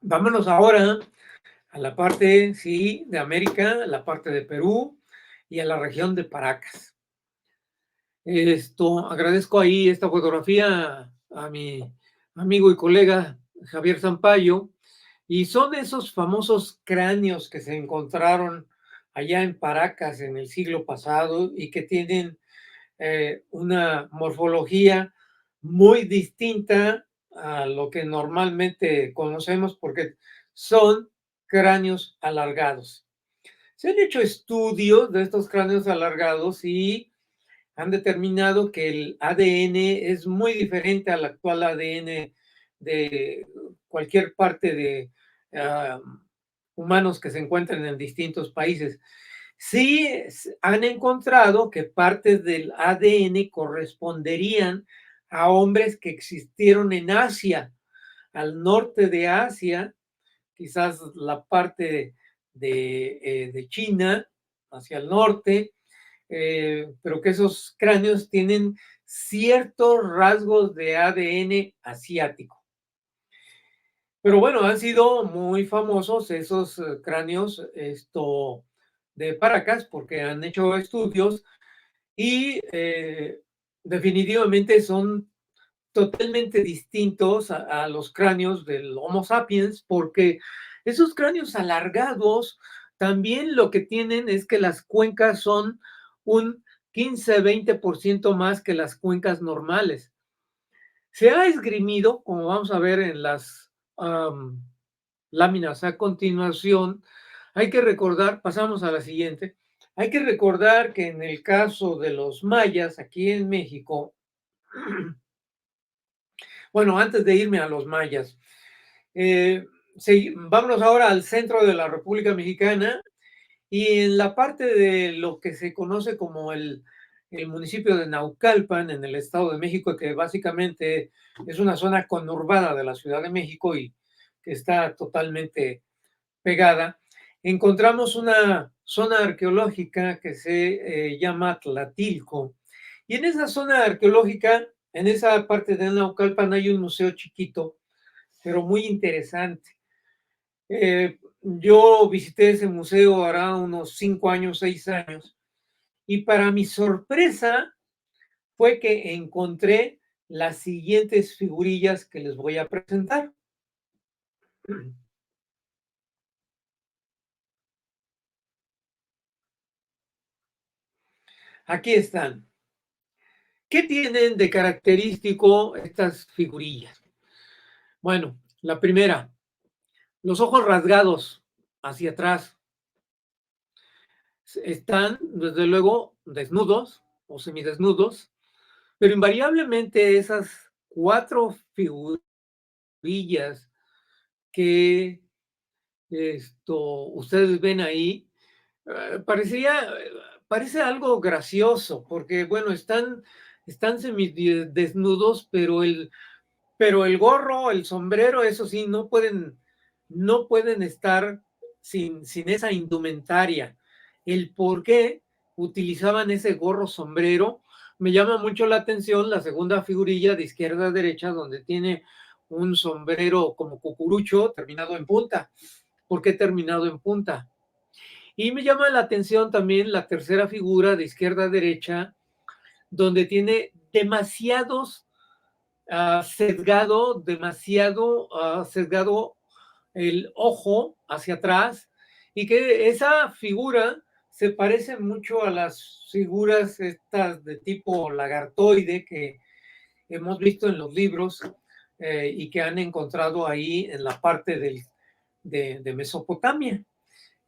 Vámonos ahora a la parte, sí, de América, la parte de Perú y a la región de Paracas. Agradezco ahí esta fotografía a mi amigo y colega Javier Zampayo, y son esos famosos cráneos que se encontraron allá en Paracas en el siglo pasado y que tienen una morfología muy distinta a lo que normalmente conocemos porque son cráneos alargados. Se han hecho estudios de estos cráneos alargados y han determinado que el ADN es muy diferente al actual ADN de cualquier parte de humanos que se encuentran en distintos países. Sí han encontrado que partes del ADN corresponderían a hombres que existieron en Asia, al norte de Asia, quizás la parte de China, hacia el norte, pero que esos cráneos tienen ciertos rasgos de ADN asiático. Pero bueno, han sido muy famosos esos cráneos de Paracas porque han hecho estudios y definitivamente son totalmente distintos a los cráneos del Homo sapiens porque esos cráneos alargados también lo que tienen es que las cuencas son un 15-20% más que las cuencas normales. Se ha esgrimido, como vamos a ver en las láminas a continuación, hay que recordar, pasamos a la siguiente, hay que recordar que en el caso de los mayas aquí en México, bueno, antes de irme a los mayas, vámonos ahora al centro de la República Mexicana y en la parte de lo que se conoce como el municipio de Naucalpan, en el Estado de México, que básicamente es una zona conurbada de la Ciudad de México y que está totalmente pegada, encontramos una zona arqueológica que se llama Tlatilco. Y en esa zona arqueológica, en esa parte de Naucalpan, hay un museo chiquito, pero muy interesante. Yo visité ese museo hará unos 5 años, 6 años, y para mi sorpresa fue que encontré las siguientes figurillas que les voy a presentar. Aquí están. ¿Qué tienen de característico estas figurillas? Bueno, la primera, los ojos rasgados hacia atrás. Están, desde luego, desnudos o semidesnudos, pero invariablemente esas 4 figurillas que ustedes ven ahí, parece algo gracioso, porque bueno, están semidesnudos, pero el gorro, el sombrero, eso sí, no pueden estar sin esa indumentaria. El por qué utilizaban ese gorro sombrero, me llama mucho la atención la segunda figurilla de izquierda a derecha, donde tiene un sombrero como cucurucho terminado en punta. ¿Por qué terminado en punta? Y me llama la atención también la tercera figura de izquierda a derecha, donde tiene demasiado sesgado el ojo hacia atrás, y que esa figura se parece mucho a las figuras estas de tipo lagartoide que hemos visto en los libros y que han encontrado ahí en la parte de Mesopotamia.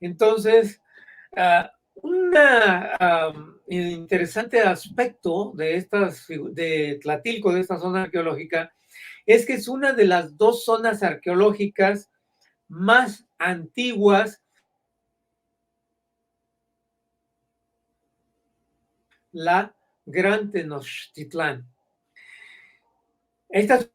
Entonces, un interesante aspecto de Tlatilco, de esta zona arqueológica, es que es una de las dos zonas arqueológicas más antiguas, la Gran Tenochtitlán. Estas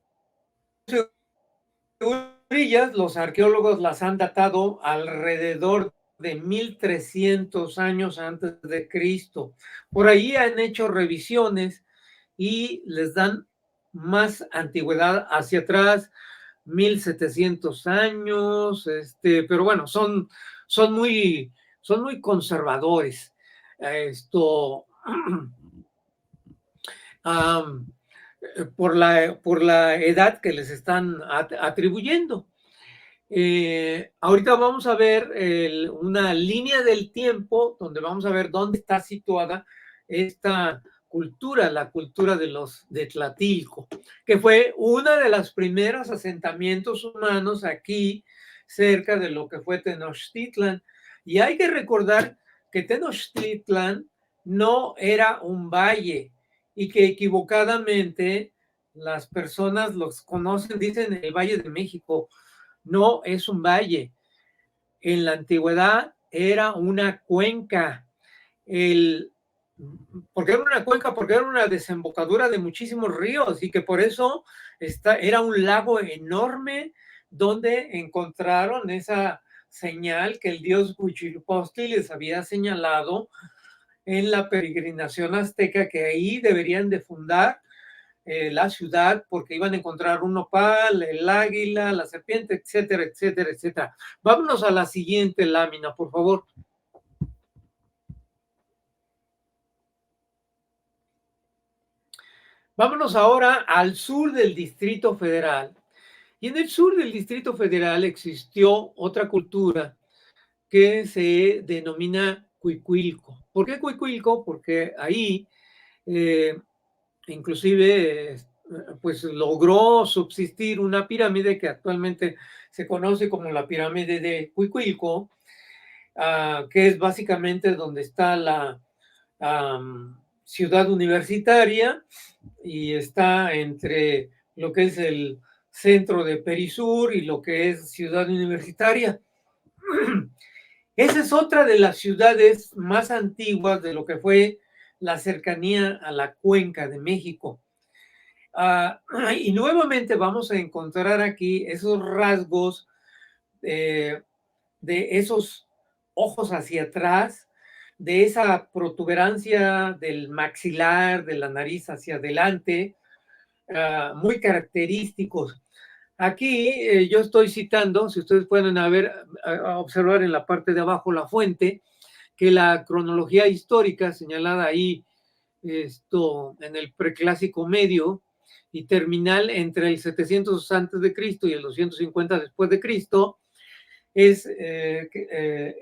figurillas, los arqueólogos las han datado alrededor de 1300 años antes de Cristo. Por ahí han hecho revisiones y les dan más antigüedad hacia atrás, 1700 años, pero bueno, son muy conservadores. Por la edad que les están atribuyendo. Ahorita vamos a ver una línea del tiempo donde vamos a ver dónde está situada esta cultura, la cultura de Tlatilco, que fue una de los primeros asentamientos humanos aquí cerca de lo que fue Tenochtitlan. Y hay que recordar que Tenochtitlan no era un valle y que equivocadamente las personas los conocen, dicen el Valle de México. No es un valle. En la antigüedad era una cuenca. ¿Por qué era una cuenca? Porque era una desembocadura de muchísimos ríos y que por eso era un lago enorme donde encontraron esa señal que el dios Huitzilopochtli les había señalado en la peregrinación azteca, que ahí deberían de fundar la ciudad porque iban a encontrar un nopal, el águila, la serpiente, etcétera, etcétera, etcétera. Vámonos a la siguiente lámina, por favor. Vámonos ahora al sur del Distrito Federal. Y en el sur del Distrito Federal existió otra cultura que se denomina Cuicuilco. ¿Por qué Cuicuilco? Porque ahí inclusive pues logró subsistir una pirámide que actualmente se conoce como la pirámide de Cuicuilco, que es básicamente donde está la ciudad universitaria y está entre lo que es el centro de Perisur y lo que es ciudad universitaria. Esa es otra de las ciudades más antiguas de lo que fue la cercanía a la Cuenca de México. Y nuevamente vamos a encontrar aquí esos rasgos de esos ojos hacia atrás, de esa protuberancia del maxilar, de la nariz hacia adelante, muy característicos. Aquí yo estoy citando, si ustedes pueden observar en la parte de abajo la fuente, que la cronología histórica señalada ahí en el preclásico medio y terminal entre el 700 antes de Cristo y el 250 después de Cristo es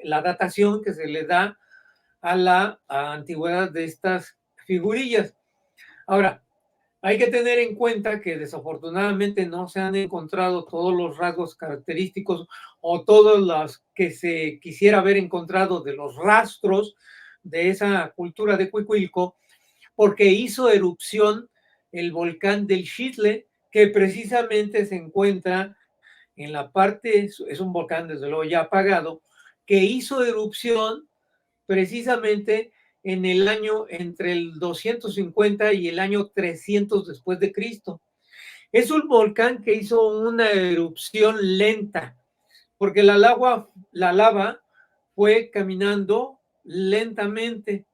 la datación que se le da a la antigüedad de estas figurillas. Ahora, hay que tener en cuenta que desafortunadamente no se han encontrado todos los rasgos característicos o todos los que se quisiera haber encontrado de los rastros de esa cultura de Cuicuilco, porque hizo erupción el volcán del Xitle, que precisamente se encuentra en la parte, es un volcán desde luego ya apagado, que hizo erupción precisamente en el año entre el 250 y el año 300 después de Cristo. Es un volcán que hizo una erupción lenta, porque la lava fue caminando lentamente,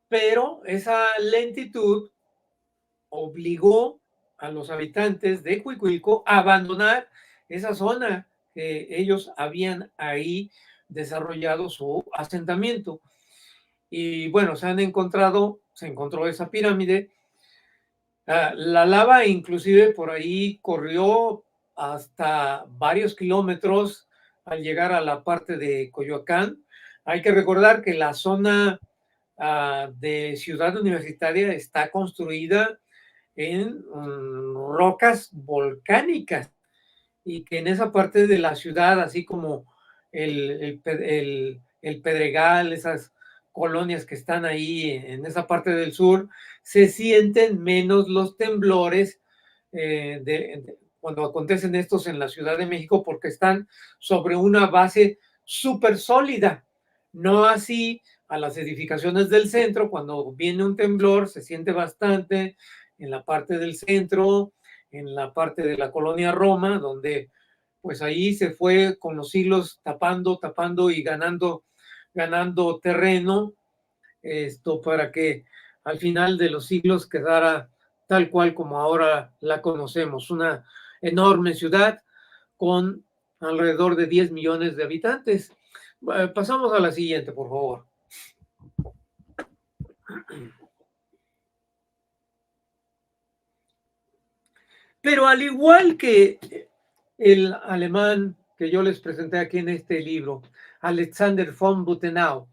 pero esa lentitud obligó a los habitantes de Cuicuilco a abandonar esa zona que ellos habían ahí desarrollado su asentamiento. Y bueno, se encontró esa pirámide. La lava inclusive por ahí corrió hasta varios kilómetros al llegar a la parte de Coyoacán. Hay que recordar que la zona de Ciudad Universitaria está construida en rocas volcánicas y que en esa parte de la ciudad, así como el Pedregal, esas colonias que están ahí en esa parte del sur, se sienten menos los temblores cuando acontecen estos en la Ciudad de México, porque están sobre una base súper sólida. No así a las edificaciones del centro, cuando viene un temblor se siente bastante en la parte del centro, en la parte de la colonia Roma, donde pues ahí se fue con los siglos tapando y ganando terreno, para que al final de los siglos quedara tal cual como ahora la conocemos, una enorme ciudad con alrededor de 10 millones de habitantes. Pasamos a la siguiente, por favor. Pero al igual que el alemán que yo les presenté aquí en este libro, Alexander von Butenau,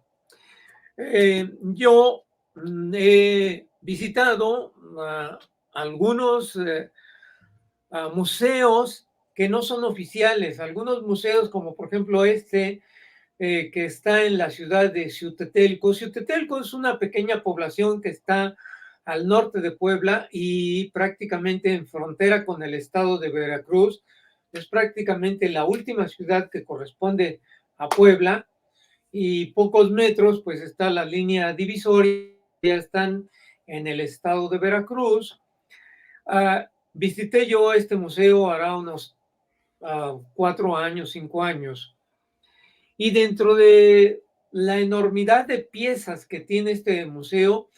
yo he visitado algunos museos que no son oficiales, algunos museos como por ejemplo que está en la ciudad de Xiuhtetelco. Xiuhtetelco es una pequeña población que está al norte de Puebla y prácticamente en frontera con el estado de Veracruz. Es prácticamente la última ciudad que corresponde a Puebla y pocos metros pues está la línea divisoria, ya están en el estado de Veracruz. Visité yo este museo hará unos 4 años, 5 años, y dentro de la enormidad de piezas que tiene este museo,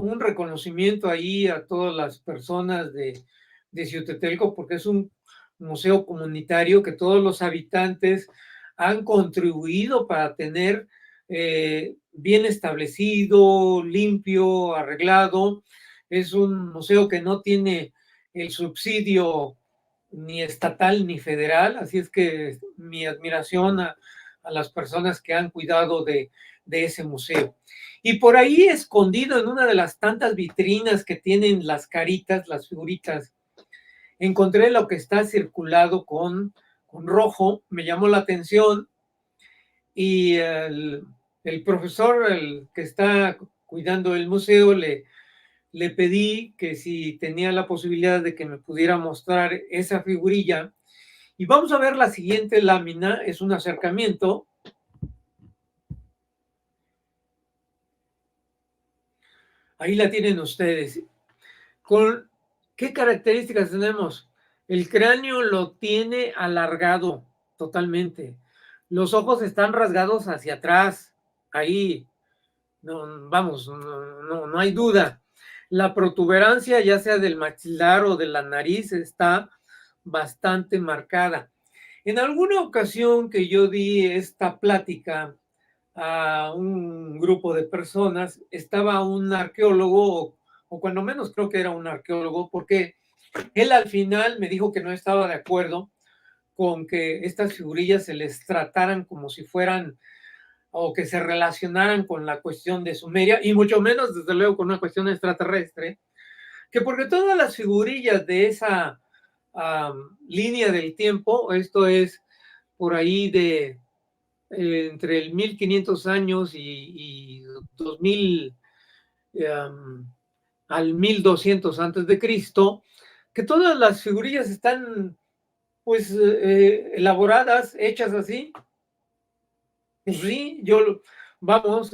un reconocimiento ahí a todas las personas de Xiuhtetelco, porque es un museo comunitario que todos los habitantes han contribuido para tener bien establecido, limpio, arreglado. Es un museo que no tiene el subsidio ni estatal ni federal, así es que mi admiración a las personas que han cuidado de ese museo. Y por ahí escondido en una de las tantas vitrinas que tienen las caritas, las figuritas, encontré lo que está circulado con rojo, me llamó la atención y el profesor, el que está cuidando el museo, le pedí que si tenía la posibilidad de que me pudiera mostrar esa figurilla. Y vamos a ver la siguiente lámina, es un acercamiento. Ahí la tienen ustedes. ¿Qué características tenemos? El cráneo lo tiene alargado totalmente. Los ojos están rasgados hacia atrás. Ahí, no, vamos, no hay duda. La protuberancia, ya sea del maxilar o de la nariz, está bastante marcada. En alguna ocasión que yo di esta plática a un grupo de personas, estaba un arqueólogo, o cuando menos creo que era un arqueólogo, porque él al final me dijo que no estaba de acuerdo con que estas figurillas se les trataran como si fueran o que se relacionaran con la cuestión de Sumeria, y mucho menos, desde luego, con una cuestión extraterrestre, que porque todas las figurillas de esa línea del tiempo, esto es por ahí de entre el 1500 años y 2000 al 1200 antes de Cristo, que todas las figurillas están pues elaboradas, hechas así. Pues sí, vamos,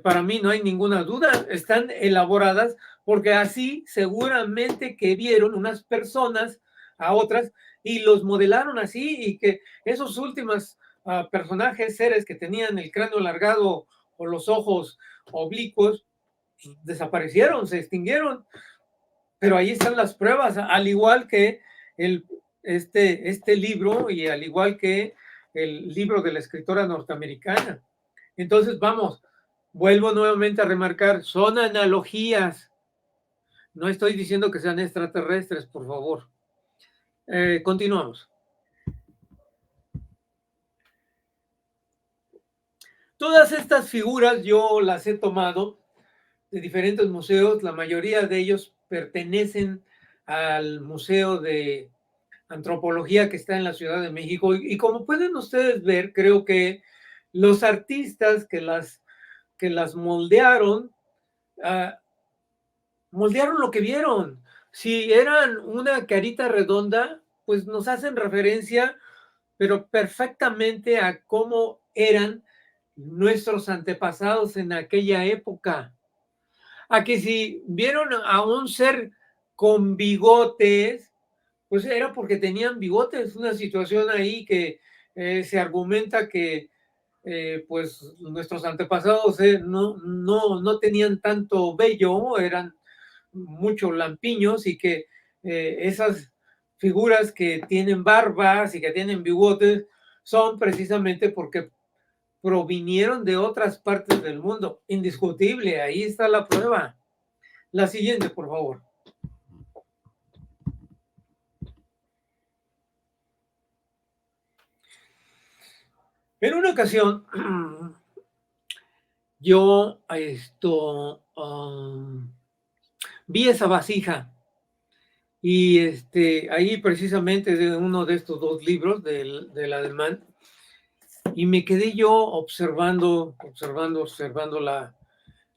para mí no hay ninguna duda, están elaboradas porque así seguramente que vieron unas personas a otras y los modelaron así, y que esos últimos personajes, seres que tenían el cráneo alargado o los ojos oblicuos, pues, desaparecieron, se extinguieron. Pero ahí están las pruebas, al igual que este libro y al igual que el libro de la escritora norteamericana. Entonces, vamos, vuelvo nuevamente a remarcar, son analogías. No estoy diciendo que sean extraterrestres, por favor. Continuamos. Todas estas figuras yo las he tomado de diferentes museos, la mayoría de ellos pertenecen al Museo de Antropología, que está en la Ciudad de México. Y como pueden ustedes ver, creo que los artistas que las moldearon, moldearon lo que vieron. Si eran una carita redonda, pues nos hacen referencia, pero perfectamente, a cómo eran nuestros antepasados en aquella época. A que si vieron a un ser con bigotes, pues era porque tenían bigotes. Una situación ahí que se argumenta que pues nuestros antepasados no tenían tanto vello, eran muchos lampiños, y que esas figuras que tienen barbas y que tienen bigotes son precisamente porque provinieron de otras partes del mundo. Indiscutible, ahí está la prueba. La siguiente, por favor. En una ocasión, yo vi esa vasija, y ahí precisamente de uno de estos dos libros del alemán, y me quedé yo observando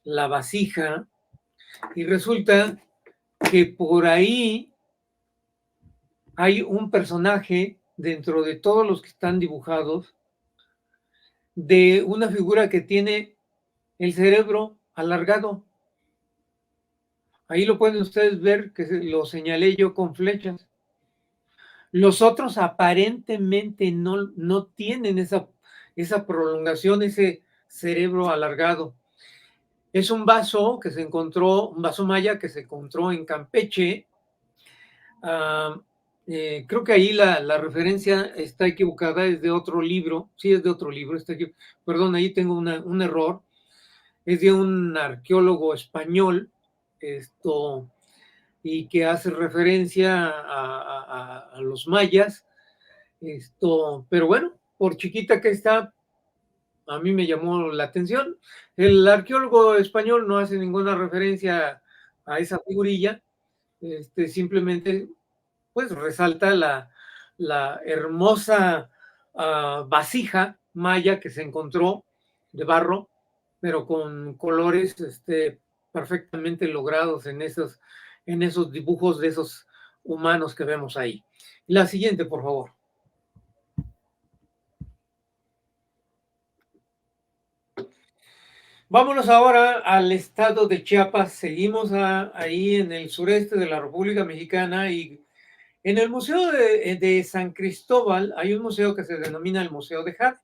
la vasija, y resulta que por ahí hay un personaje dentro de todos los que están dibujados, de una figura que tiene el cerebro alargado. Ahí lo pueden ustedes ver, que lo señalé yo con flechas. Los otros aparentemente no tienen esa prolongación, ese cerebro alargado. Es un vaso un vaso maya que se encontró en Campeche. Creo que ahí la referencia está equivocada, es de otro libro. Sí, es de otro libro. Perdón, ahí tengo un error. Es de un arqueólogo español, y que hace referencia a los mayas. Pero bueno, por chiquita que está, a mí me llamó la atención. El arqueólogo español no hace ninguna referencia a esa figurilla, simplemente pues resalta la hermosa vasija maya que se encontró de barro, pero con colores perfectamente logrados en esos dibujos de esos humanos que vemos ahí. La siguiente, por favor. Vámonos ahora al estado de Chiapas. Seguimos ahí en el sureste de la República Mexicana, y en el Museo de San Cristóbal hay un museo que se denomina el Museo de Jade.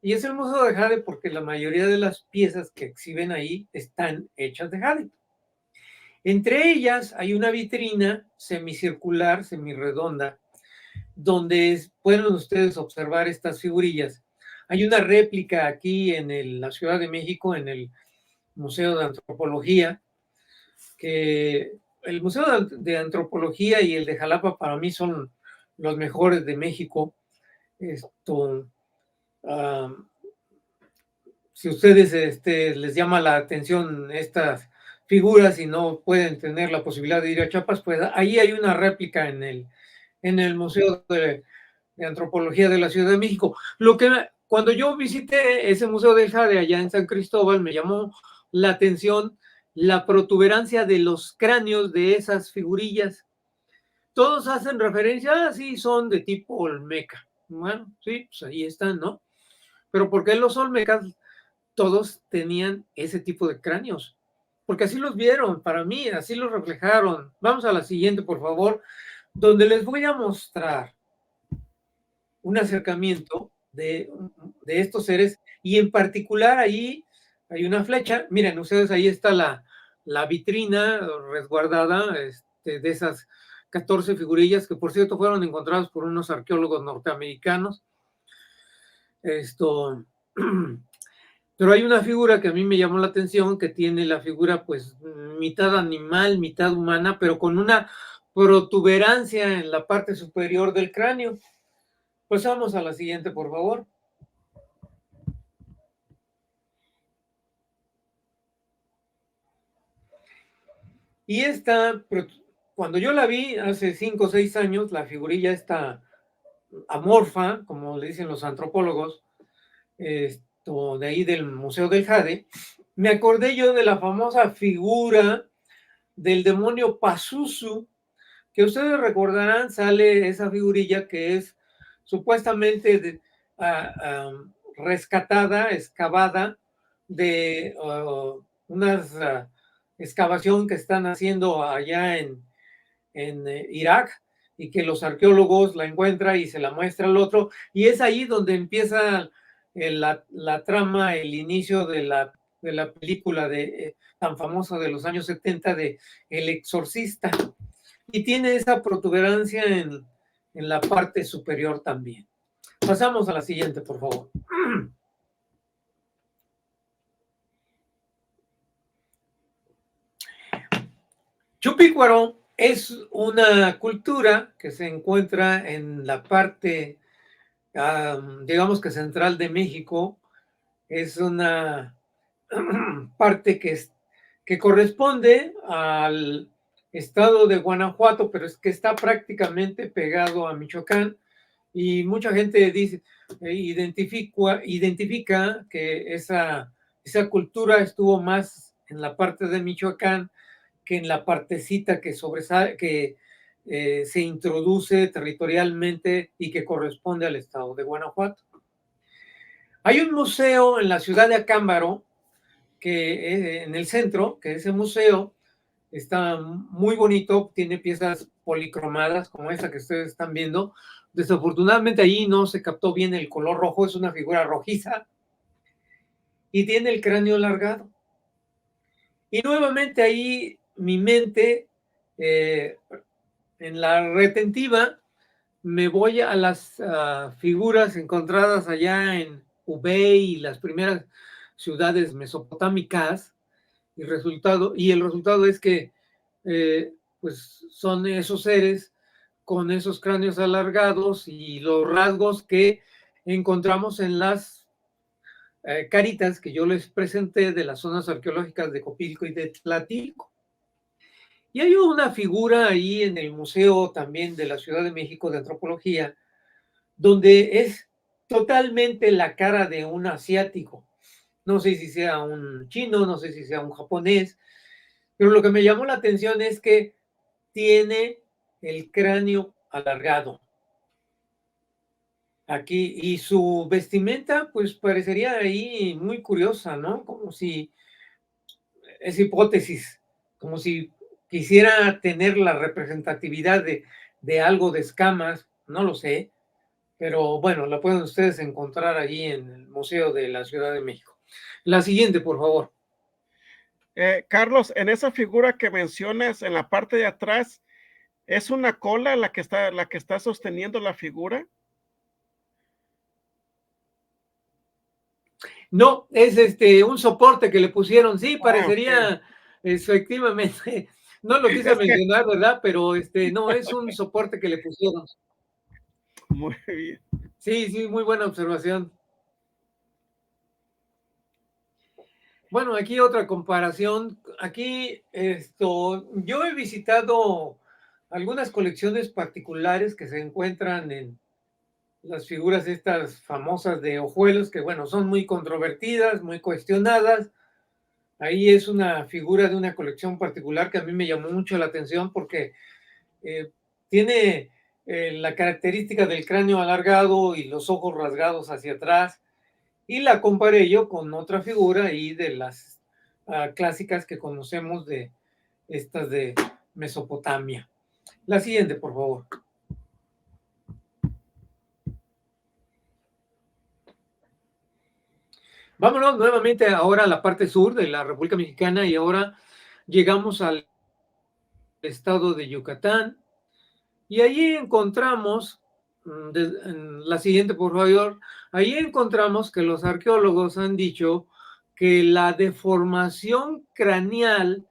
Y es el Museo de Jade porque la mayoría de las piezas que exhiben ahí están hechas de jade. Entre ellas hay una vitrina semicircular, semirredonda, donde pueden ustedes observar estas figurillas. Hay una réplica aquí en la Ciudad de México, en el Museo de Antropología, que el Museo de Antropología y el de Jalapa para mí son los mejores de México. Si ustedes les llama la atención estas figuras y no pueden tener la posibilidad de ir a Chiapas, pues ahí hay una réplica en el Museo de Antropología de la Ciudad de México. Cuando yo visité ese Museo del Jade allá en San Cristóbal, me llamó la atención la protuberancia de los cráneos de esas figurillas. Todos hacen referencia, sí, son de tipo olmeca. Bueno, sí, pues ahí están, ¿no? Pero ¿por qué los olmecas todos tenían ese tipo de cráneos? Porque así los vieron, para mí, así los reflejaron. Vamos a la siguiente, por favor, donde les voy a mostrar un acercamiento de estos seres, y en particular ahí hay una flecha. Miren ustedes, ahí está la vitrina resguardada de esas 14 figurillas, que por cierto fueron encontradas por unos arqueólogos norteamericanos. Pero hay una figura que a mí me llamó la atención, que tiene la figura pues mitad animal, mitad humana, pero con una protuberancia en la parte superior del cráneo. Pues vamos a la siguiente, por favor. Y esta cuando yo la vi hace 5 o 6 años, la figurilla está amorfa, como le dicen los antropólogos, de ahí del Museo del Jade, me acordé yo de la famosa figura del demonio Pazuzu, que ustedes recordarán, sale esa figurilla que es supuestamente rescatada, excavada de unas excavación que están haciendo allá en Irak, y que los arqueólogos la encuentran y se la muestra al otro, y es ahí donde empieza la trama, el inicio de la película tan famosa de los años 70 de El Exorcista, y tiene esa protuberancia en la parte superior también. Pasamos a la siguiente, por favor. Chupícuaro es una cultura que se encuentra en la parte, digamos que central de México. Es una parte que corresponde al estado de Guanajuato, pero es que está prácticamente pegado a Michoacán, y mucha gente dice, identifica que esa cultura estuvo más en la parte de Michoacán que en la partecita que sobresale, que se introduce territorialmente y que corresponde al estado de Guanajuato. Hay un museo en la ciudad de Acámbaro, que en el centro, que ese museo está muy bonito, tiene piezas policromadas como esa que ustedes están viendo. Desafortunadamente allí no se captó bien el color rojo, es una figura rojiza y tiene el cráneo alargado. Y nuevamente ahí mi mente, en la retentiva, me voy a las figuras encontradas allá en Ubey y las primeras ciudades mesopotámicas, y el resultado es que pues son esos seres con esos cráneos alargados y los rasgos que encontramos en las caritas que yo les presenté de las zonas arqueológicas de Copilco y de Tlatilco. Y hay una figura ahí en el Museo también de la Ciudad de México de Antropología, donde es totalmente la cara de un asiático. No sé si sea un chino, no sé si sea un japonés, pero lo que me llamó la atención es que tiene el cráneo alargado aquí, y su vestimenta pues parecería ahí muy curiosa, ¿no? Como si, es hipótesis, como si quisiera tener la representatividad de algo de escamas, no lo sé, pero bueno, la pueden ustedes encontrar allí en el Museo de la Ciudad de México. La siguiente, por favor. Carlos, en esa figura que mencionas en la parte de atrás, ¿es una cola la que está sosteniendo la figura? No, es un soporte que le pusieron. Sí, parecería, okay, efectivamente. No lo quise mencionar, ¿verdad? Pero no, es un soporte que le pusieron. Muy bien. Sí, sí, muy buena observación. Bueno, aquí otra comparación. Aquí yo he visitado algunas colecciones particulares que se encuentran en las figuras estas famosas de hojuelos, que bueno, son muy controvertidas, muy cuestionadas. Ahí es una figura de una colección particular que a mí me llamó mucho la atención porque tiene la característica del cráneo alargado y los ojos rasgados hacia atrás, y la comparé yo con otra figura ahí de las clásicas que conocemos, de estas de Mesopotamia. La siguiente, por favor. Vámonos nuevamente ahora a la parte sur de la República Mexicana, y ahora llegamos al estado de Yucatán, y allí encontramos, en la siguiente por favor, ahí encontramos que los arqueólogos han dicho que la deformación craneal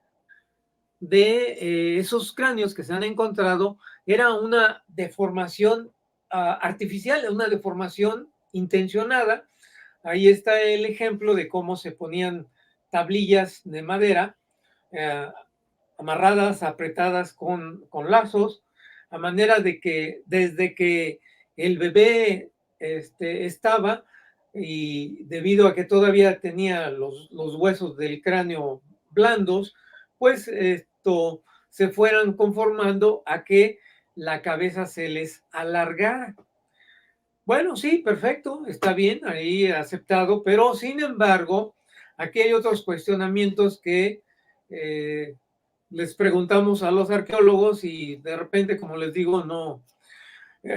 de esos cráneos que se han encontrado era una deformación artificial, una deformación intencionada. Ahí está el ejemplo de cómo se ponían tablillas de madera amarradas, apretadas con lazos, a manera de que desde que el bebé estaba, y debido a que todavía tenía los huesos del cráneo blandos, pues esto se fueran conformando a que la cabeza se les alargara. Bueno, sí, perfecto, está bien, ahí aceptado, pero sin embargo, aquí hay otros cuestionamientos que les preguntamos a los arqueólogos y de repente, como les digo, no.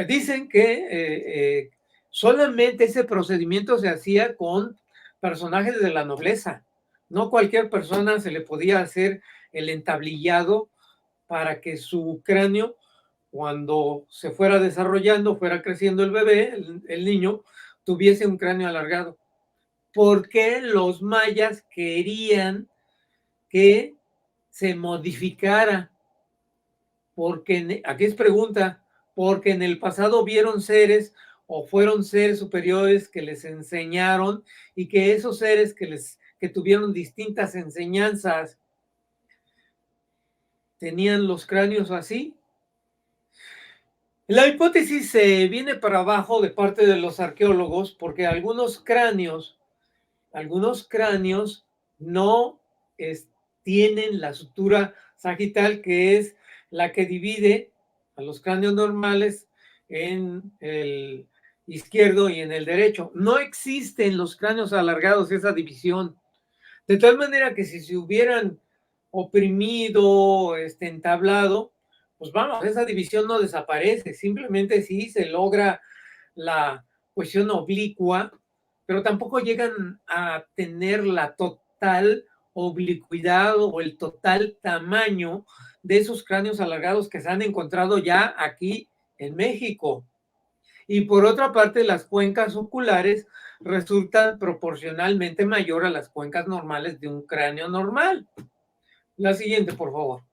Dicen que solamente ese procedimiento se hacía con personajes de la nobleza. No cualquier persona se le podía hacer el entablillado para que su cráneo, cuando se fuera desarrollando, fuera creciendo el bebé, el niño, tuviese un cráneo alargado. Porque los mayas querían que se modificara? Porque, aquí es pregunta, porque en el pasado vieron seres o fueron seres superiores que les enseñaron, y que esos seres que tuvieron distintas enseñanzas tenían los cráneos así. La hipótesis se viene para abajo de parte de los arqueólogos porque algunos cráneos no tienen la sutura sagital, que es la que divide a los cráneos normales en el izquierdo y en el derecho. No existen los cráneos alargados esa división. De tal manera que si se hubieran oprimido, entablado, pues vamos, esa división no desaparece, simplemente sí se logra la cuestión oblicua, pero tampoco llegan a tener la total oblicuidad o el total tamaño de esos cráneos alargados que se han encontrado ya aquí en México. Y por otra parte, las cuencas oculares resultan proporcionalmente mayor a las cuencas normales de un cráneo normal. La siguiente, por favor.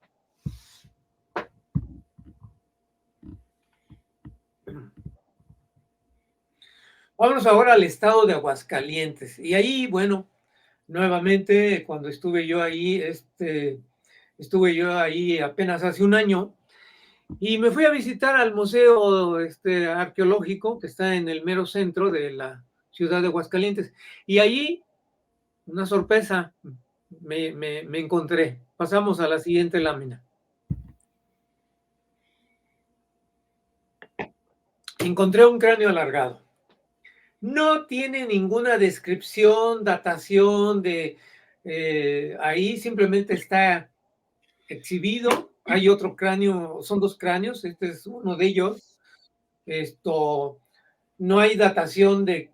Vámonos ahora al estado de Aguascalientes. Y ahí, bueno, nuevamente, cuando estuve yo ahí apenas hace un año, y me fui a visitar al museo arqueológico que está en el mero centro de la ciudad de Aguascalientes. Y allí, una sorpresa, me encontré. Pasamos a la siguiente lámina. Encontré un cráneo alargado. No tiene ninguna descripción, datación de... ahí simplemente está exhibido. Hay otro cráneo, son dos cráneos, este es uno de ellos. No hay datación de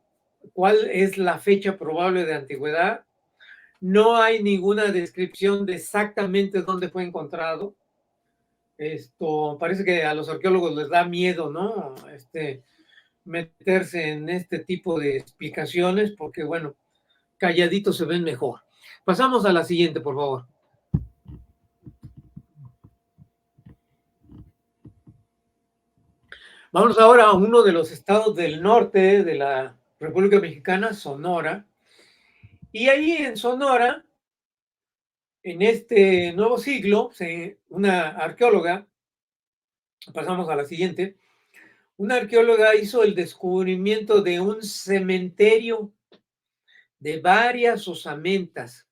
cuál es la fecha probable de antigüedad. No hay ninguna descripción de exactamente dónde fue encontrado. Parece que a los arqueólogos les da miedo, ¿no? Meterse en este tipo de explicaciones porque, bueno, calladitos se ven mejor. Pasamos a la siguiente, por favor. Vamos ahora a uno de los estados del norte de la República Mexicana, Sonora. Y ahí en Sonora, en este nuevo siglo, una arqueóloga, pasamos a la siguiente, una arqueóloga hizo el descubrimiento de un cementerio de varias osamentas,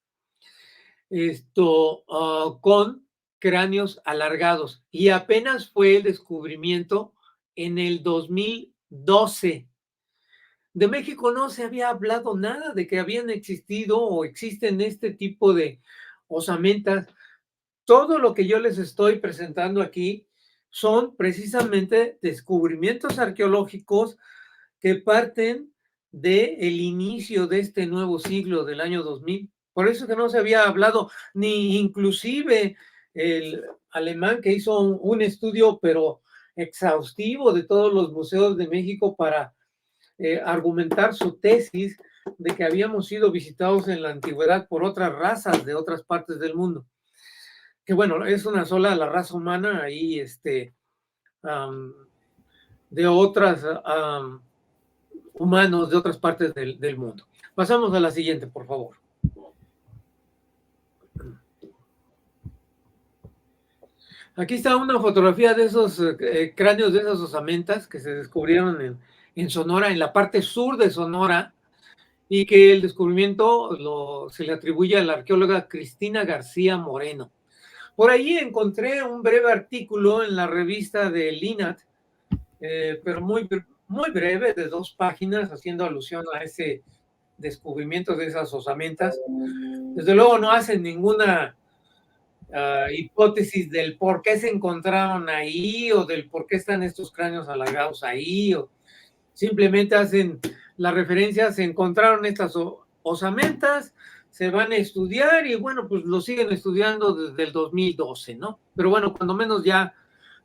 con cráneos alargados, y apenas fue el descubrimiento en el 2012. De México no se había hablado nada de que habían existido o existen este tipo de osamentas. Todo lo que yo les estoy presentando aquí son precisamente descubrimientos arqueológicos que parten del inicio de este nuevo siglo del año 2000. Por eso que no se había hablado, ni inclusive el alemán que hizo un estudio, pero exhaustivo, de todos los museos de México para argumentar su tesis de que habíamos sido visitados en la antigüedad por otras razas de otras partes del mundo. Que bueno, es una sola la raza humana ahí, de otras humanos de otras partes del mundo. Pasamos a la siguiente, por favor. Aquí está una fotografía de esos cráneos de esas osamentas que se descubrieron en Sonora, en la parte sur de Sonora, y que el descubrimiento se le atribuye a la arqueóloga Cristina García Moreno. Por ahí encontré un breve artículo en la revista del INAT, pero muy breve, de 2 páginas, haciendo alusión a ese descubrimiento de esas osamentas. Desde luego no hacen ninguna hipótesis del por qué se encontraron ahí o del por qué están estos cráneos alargados ahí, o simplemente hacen la referencia, se encontraron estas osamentas, se van a estudiar y bueno, pues lo siguen estudiando desde el 2012, ¿no? Pero bueno, cuando menos ya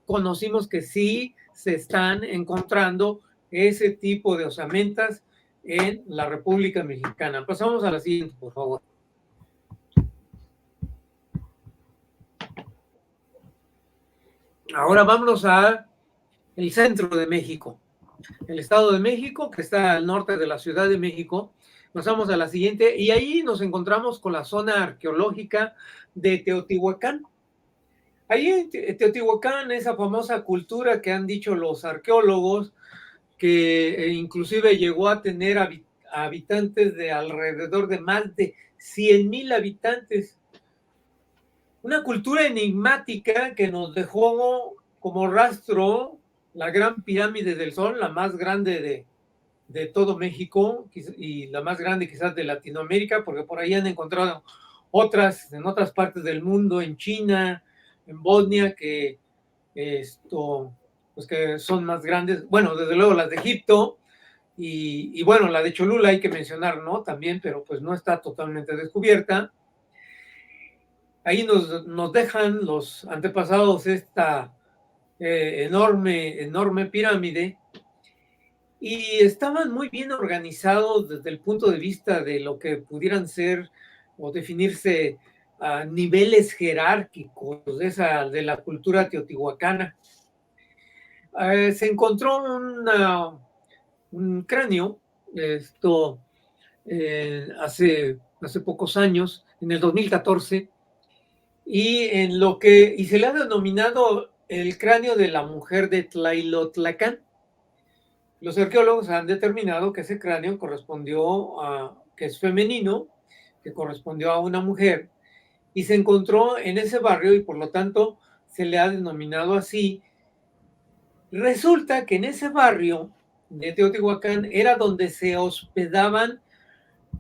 conocimos que sí se están encontrando ese tipo de osamentas en la República Mexicana. Pasamos a la siguiente, por favor. Ahora vámonos a el centro de México, el Estado de México, que está al norte de la Ciudad de México. Pasamos a la siguiente y ahí nos encontramos con la zona arqueológica de Teotihuacán. Ahí en Teotihuacán, esa famosa cultura que han dicho los arqueólogos, que inclusive llegó a tener habitantes de alrededor de más de 100,000 habitantes. Una cultura enigmática que nos dejó como rastro la Gran Pirámide del Sol, la más grande de todo México y la más grande quizás de Latinoamérica, porque por ahí han encontrado otras en otras partes del mundo, en China, en Bosnia, que pues que son más grandes. Bueno, desde luego las de Egipto y bueno, la de Cholula hay que mencionar, ¿no? También, pero pues no está totalmente descubierta. Ahí nos dejan los antepasados esta enorme pirámide, y estaban muy bien organizados desde el punto de vista de lo que pudieran ser o definirse a niveles jerárquicos de la cultura teotihuacana. Se encontró un cráneo, hace pocos años, en el 2014, y se le ha denominado el cráneo de la mujer de Tlailotlacán. Los arqueólogos han determinado que ese cráneo que es femenino, que correspondió a una mujer, y se encontró en ese barrio y por lo tanto se le ha denominado así. Resulta que en ese barrio de Teotihuacán era donde se hospedaban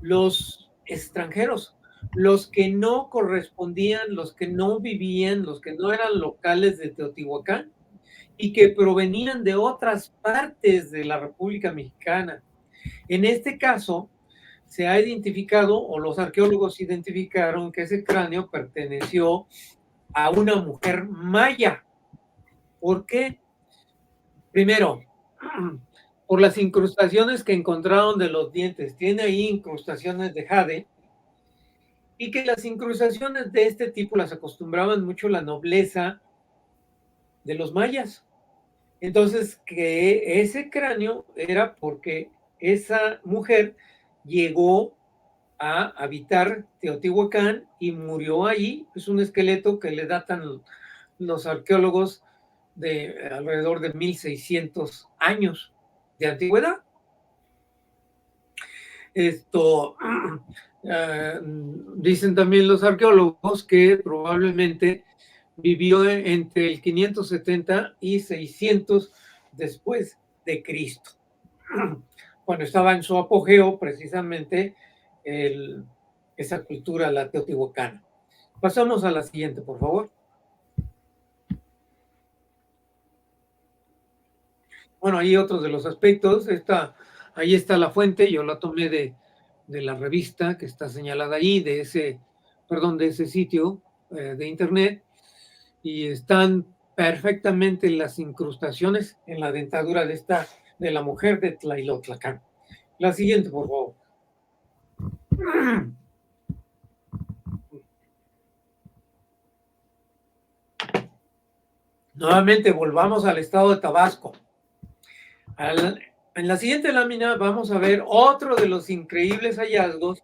los extranjeros, los que no correspondían, los que no vivían, los que no eran locales de Teotihuacán y que provenían de otras partes de la República Mexicana. En este caso, se ha identificado, o los arqueólogos identificaron, que ese cráneo perteneció a una mujer maya. ¿Por qué? Primero, por las incrustaciones que encontraron de los dientes. Tiene ahí incrustaciones de jade, y que las incrustaciones de este tipo las acostumbraban mucho la nobleza de los mayas. Entonces, que ese cráneo era porque esa mujer llegó a habitar Teotihuacán y murió allí. Es un esqueleto que le datan los arqueólogos de alrededor de 1600 años de antigüedad. Dicen también los arqueólogos que probablemente vivió entre el 570 y 600 después de Cristo, cuando estaba en su apogeo precisamente esa cultura, la teotihuacana. Pasamos a la siguiente, por favor. Bueno, ahí otros de los aspectos. Ahí está la fuente, yo la tomé de la revista que está señalada ahí, de ese sitio de internet, y están perfectamente las incrustaciones en la dentadura de la mujer de Tlailotlacán. La siguiente, por favor. Nuevamente volvamos al estado de Tabasco. En la siguiente lámina vamos a ver otro de los increíbles hallazgos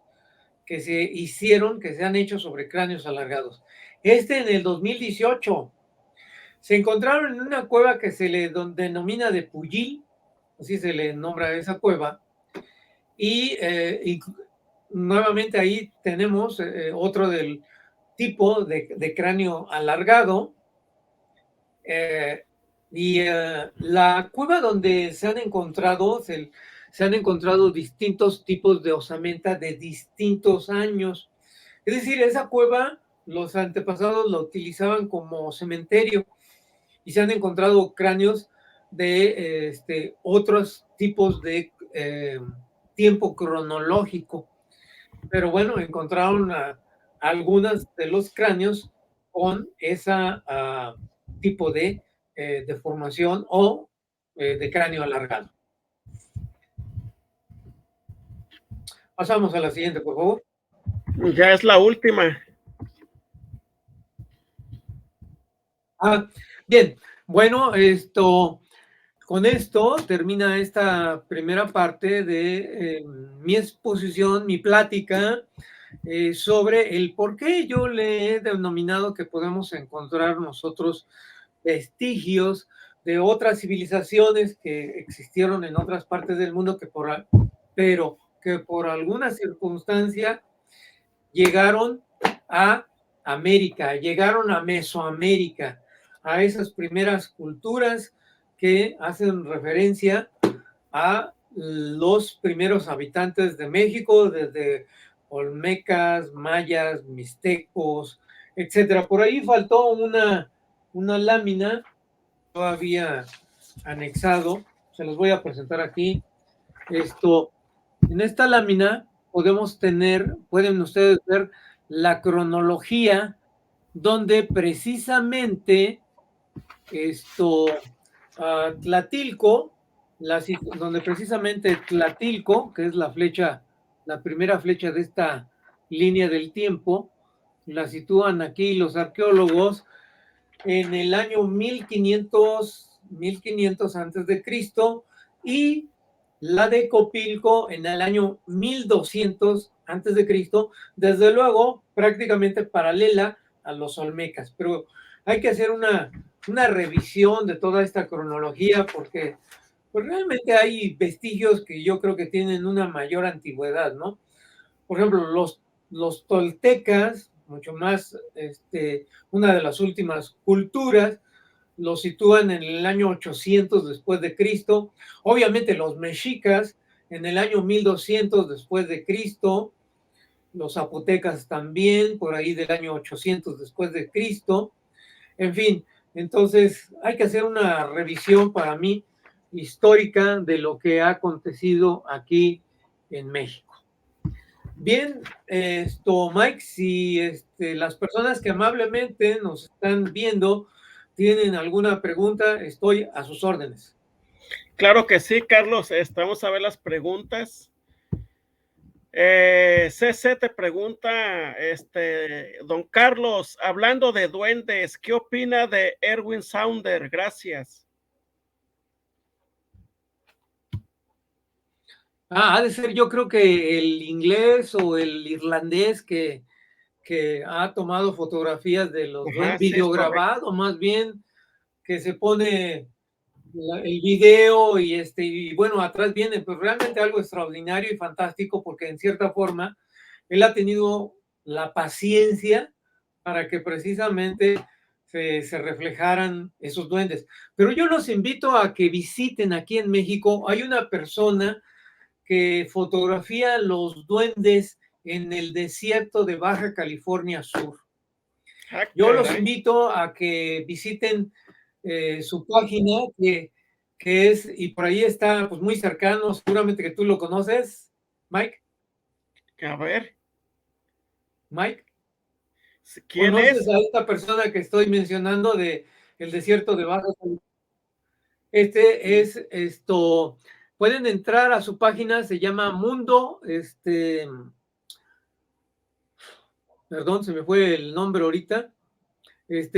que se han hecho sobre cráneos alargados. En el 2018, Se encontraron en una cueva que se le denomina de Puyil, así se le nombra a esa cueva, y nuevamente ahí tenemos otro del tipo de cráneo alargado, y la cueva donde se han encontrado distintos tipos de osamenta de distintos años. Es decir, esa cueva los antepasados la utilizaban como cementerio y se han encontrado cráneos de otros tipos de tiempo cronológico. Pero bueno, encontraron algunos de los cráneos con esa tipo de deformación o de cráneo alargado. Pasamos a la siguiente, por favor. Ya es la última. Bien, bueno, con esto termina esta primera parte de mi exposición, mi plática sobre el por qué yo le he denominado que podemos encontrar nosotros vestigios de otras civilizaciones que existieron en otras partes del mundo, pero que por alguna circunstancia llegaron a América, llegaron a Mesoamérica, a esas primeras culturas que hacen referencia a los primeros habitantes de México, desde olmecas, mayas, mixtecos, etcétera. Por ahí faltó una lámina, todavía anexado, se los voy a presentar aquí. En esta lámina pueden ustedes ver la cronología donde precisamente Tlatilco, que es la primera flecha de esta línea del tiempo, la sitúan aquí los arqueólogos en el año 1500 antes de Cristo, y la de Copilco en el año 1200 antes de Cristo, desde luego prácticamente paralela a los olmecas, pero hay que hacer una revisión de toda esta cronología porque pues realmente hay vestigios que yo creo que tienen una mayor antigüedad, ¿no? Por ejemplo, los toltecas, mucho más, una de las últimas culturas, lo sitúan en el año 800 después de Cristo. Obviamente los mexicas en el año 1200 después de Cristo, los zapotecas también por ahí del año 800 después de Cristo. En fin, entonces hay que hacer una revisión para mí histórica de lo que ha acontecido aquí en México. Bien, Mike, si las personas que amablemente nos están viendo tienen alguna pregunta, estoy a sus órdenes. Claro que sí, Carlos. Vamos a ver las preguntas. CC te pregunta, don Carlos, hablando de duendes, ¿qué opina de Erwin Saunder? Gracias. Ha de ser, yo creo que el inglés o el irlandés que ha tomado fotografías de los duendes, videograbado, más bien, que se pone el video y bueno, atrás viene pues realmente algo extraordinario y fantástico, porque en cierta forma él ha tenido la paciencia para que precisamente se reflejaran esos duendes. Pero yo los invito a que visiten aquí en México. Hay una persona que fotografía los duendes en el desierto de Baja California Sur. Yo los invito a que visiten su página, que es, y por ahí está, pues muy cercano, seguramente que tú lo conoces, Mike. A ver. Mike. ¿Quién ¿Conoces es? a esta persona que estoy mencionando de el desierto de Baja California? Pueden entrar a su página, se llama Mundo, perdón, se me fue el nombre ahorita.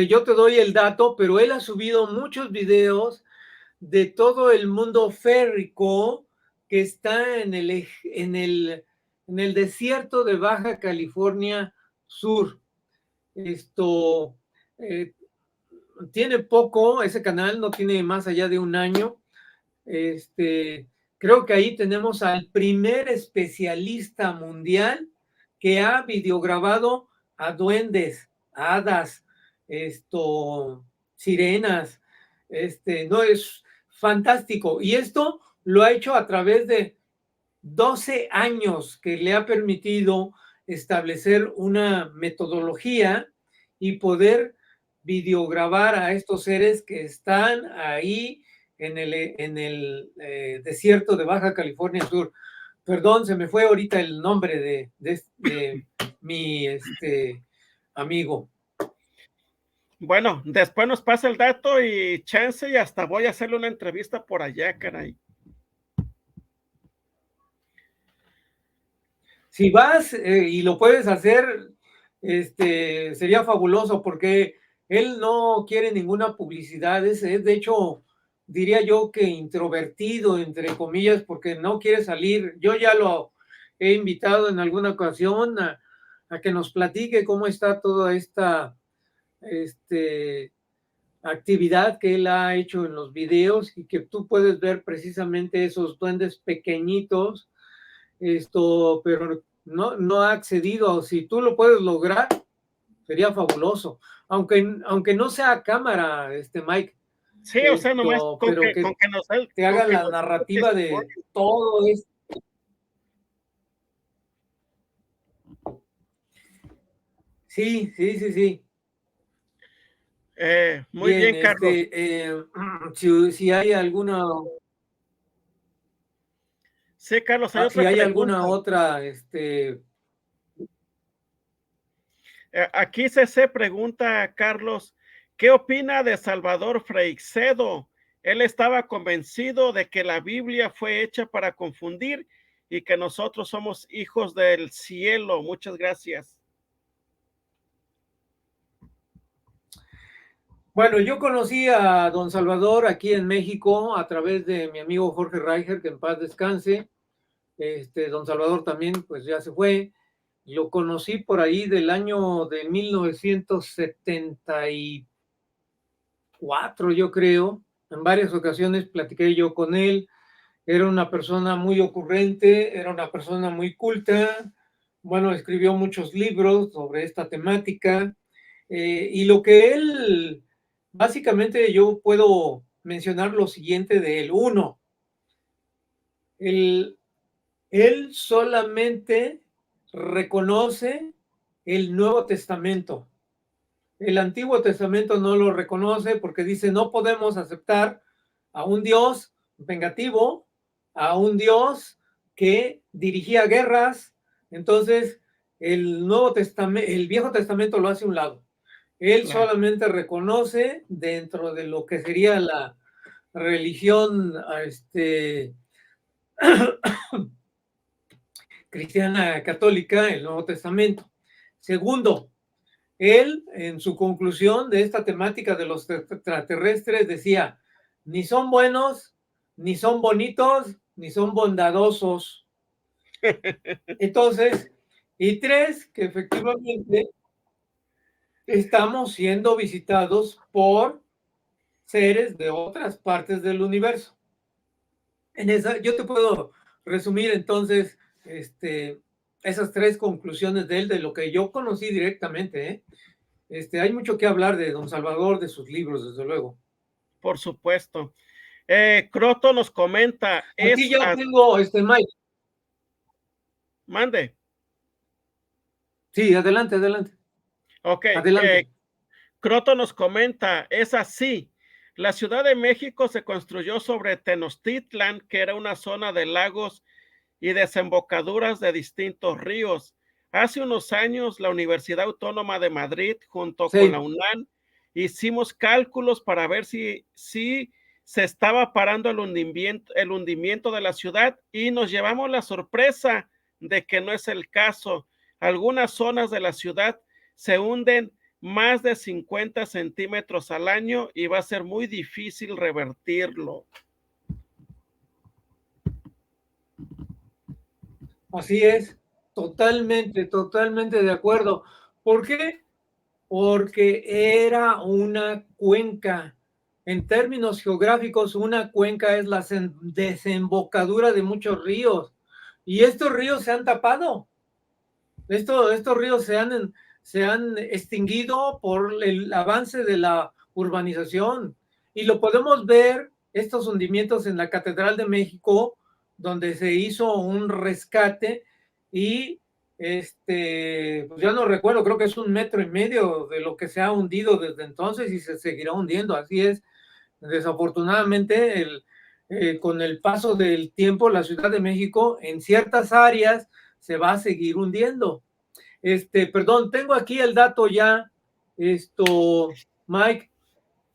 Yo te doy el dato, pero él ha subido muchos videos de todo el mundo férrico que está en el desierto de Baja California Sur. tiene poco, ese canal no tiene más allá de un año. Creo que ahí tenemos al primer especialista mundial que ha videograbado a duendes, a hadas, sirenas. No, es fantástico. Y esto lo ha hecho a través de 12 años que le ha permitido establecer una metodología y poder videograbar a estos seres que están ahí en el desierto de Baja California Sur. Perdón, se me fue ahorita el nombre de mi amigo. Bueno, después nos pasa el dato y chance y hasta voy a hacerle una entrevista por allá, caray. Si vas y lo puedes hacer, sería fabuloso porque él no quiere ninguna publicidad, es de hecho, diría yo que introvertido, entre comillas, porque no quiere salir. Yo ya lo he invitado en alguna ocasión a que nos platique cómo está toda esta actividad que él ha hecho en los videos y que tú puedes ver precisamente esos duendes pequeñitos, pero no ha accedido. Si tú lo puedes lograr, sería fabuloso. Aunque no sea cámara, Mike. Sí, o sea, nomás con pero que nos te haga la narrativa de todo esto. Sí. Muy bien, Carlos. Si hay alguna... Sí, Carlos, hay otra si hay pregunta. alguna otra... Aquí se pregunta, Carlos, ¿qué opina de Salvador Freixedo? Él estaba convencido de que la Biblia fue hecha para confundir y que nosotros somos hijos del cielo. Muchas gracias. Bueno, yo conocí a don Salvador aquí en México a través de mi amigo Jorge Reicher, que en paz descanse. Don Salvador también, pues ya se fue. Lo conocí por ahí del año de 1974, yo creo. En varias ocasiones platiqué yo con él. Era una persona muy ocurrente, era una persona muy culta. Bueno, escribió muchos libros sobre esta temática. Y lo que él, básicamente yo puedo mencionar lo siguiente de él. Uno, él solamente reconoce el Nuevo Testamento. El Antiguo Testamento no lo reconoce porque dice no podemos aceptar a un Dios vengativo, a un Dios que dirigía guerras. Entonces, el Viejo Testamento lo hace a un lado. Él solamente reconoce dentro de lo que sería la religión cristiana católica, el Nuevo Testamento. Segundo, él en su conclusión de esta temática de los extraterrestres decía, ni son buenos, ni son bonitos, ni son bondadosos. Entonces, y tres, que efectivamente estamos siendo visitados por seres de otras partes del universo. Yo te puedo resumir entonces esas tres conclusiones de él, de lo que yo conocí directamente. Hay mucho que hablar de don Salvador, de sus libros, desde luego. Por supuesto. Croto nos comenta. Aquí ya tengo Mike. Mande. Sí, adelante. Ok. Adelante. Croto nos comenta, es así. La Ciudad de México se construyó sobre Tenochtitlan, que era una zona de lagos y desembocaduras de distintos ríos. Hace unos años, la Universidad Autónoma de Madrid, junto con la UNAM, hicimos cálculos para ver si se estaba parando el hundimiento de la ciudad y nos llevamos la sorpresa de que no es el caso. Algunas zonas de la ciudad se hunden más de 50 centímetros al año y va a ser muy difícil revertirlo. Así es, totalmente de acuerdo. ¿Por qué? Porque era una cuenca. En términos geográficos, una cuenca es la desembocadura de muchos ríos. Y estos ríos se han tapado. Estos ríos se han extinguido por el avance de la urbanización. Y lo podemos ver, estos hundimientos en la Catedral de México, donde se hizo un rescate y pues ya no recuerdo, creo que es 1,5 metros de lo que se ha hundido desde entonces y se seguirá hundiendo. Así es, desafortunadamente, con el paso del tiempo, la Ciudad de México en ciertas áreas se va a seguir hundiendo. Perdón, tengo aquí el dato ya, Mike,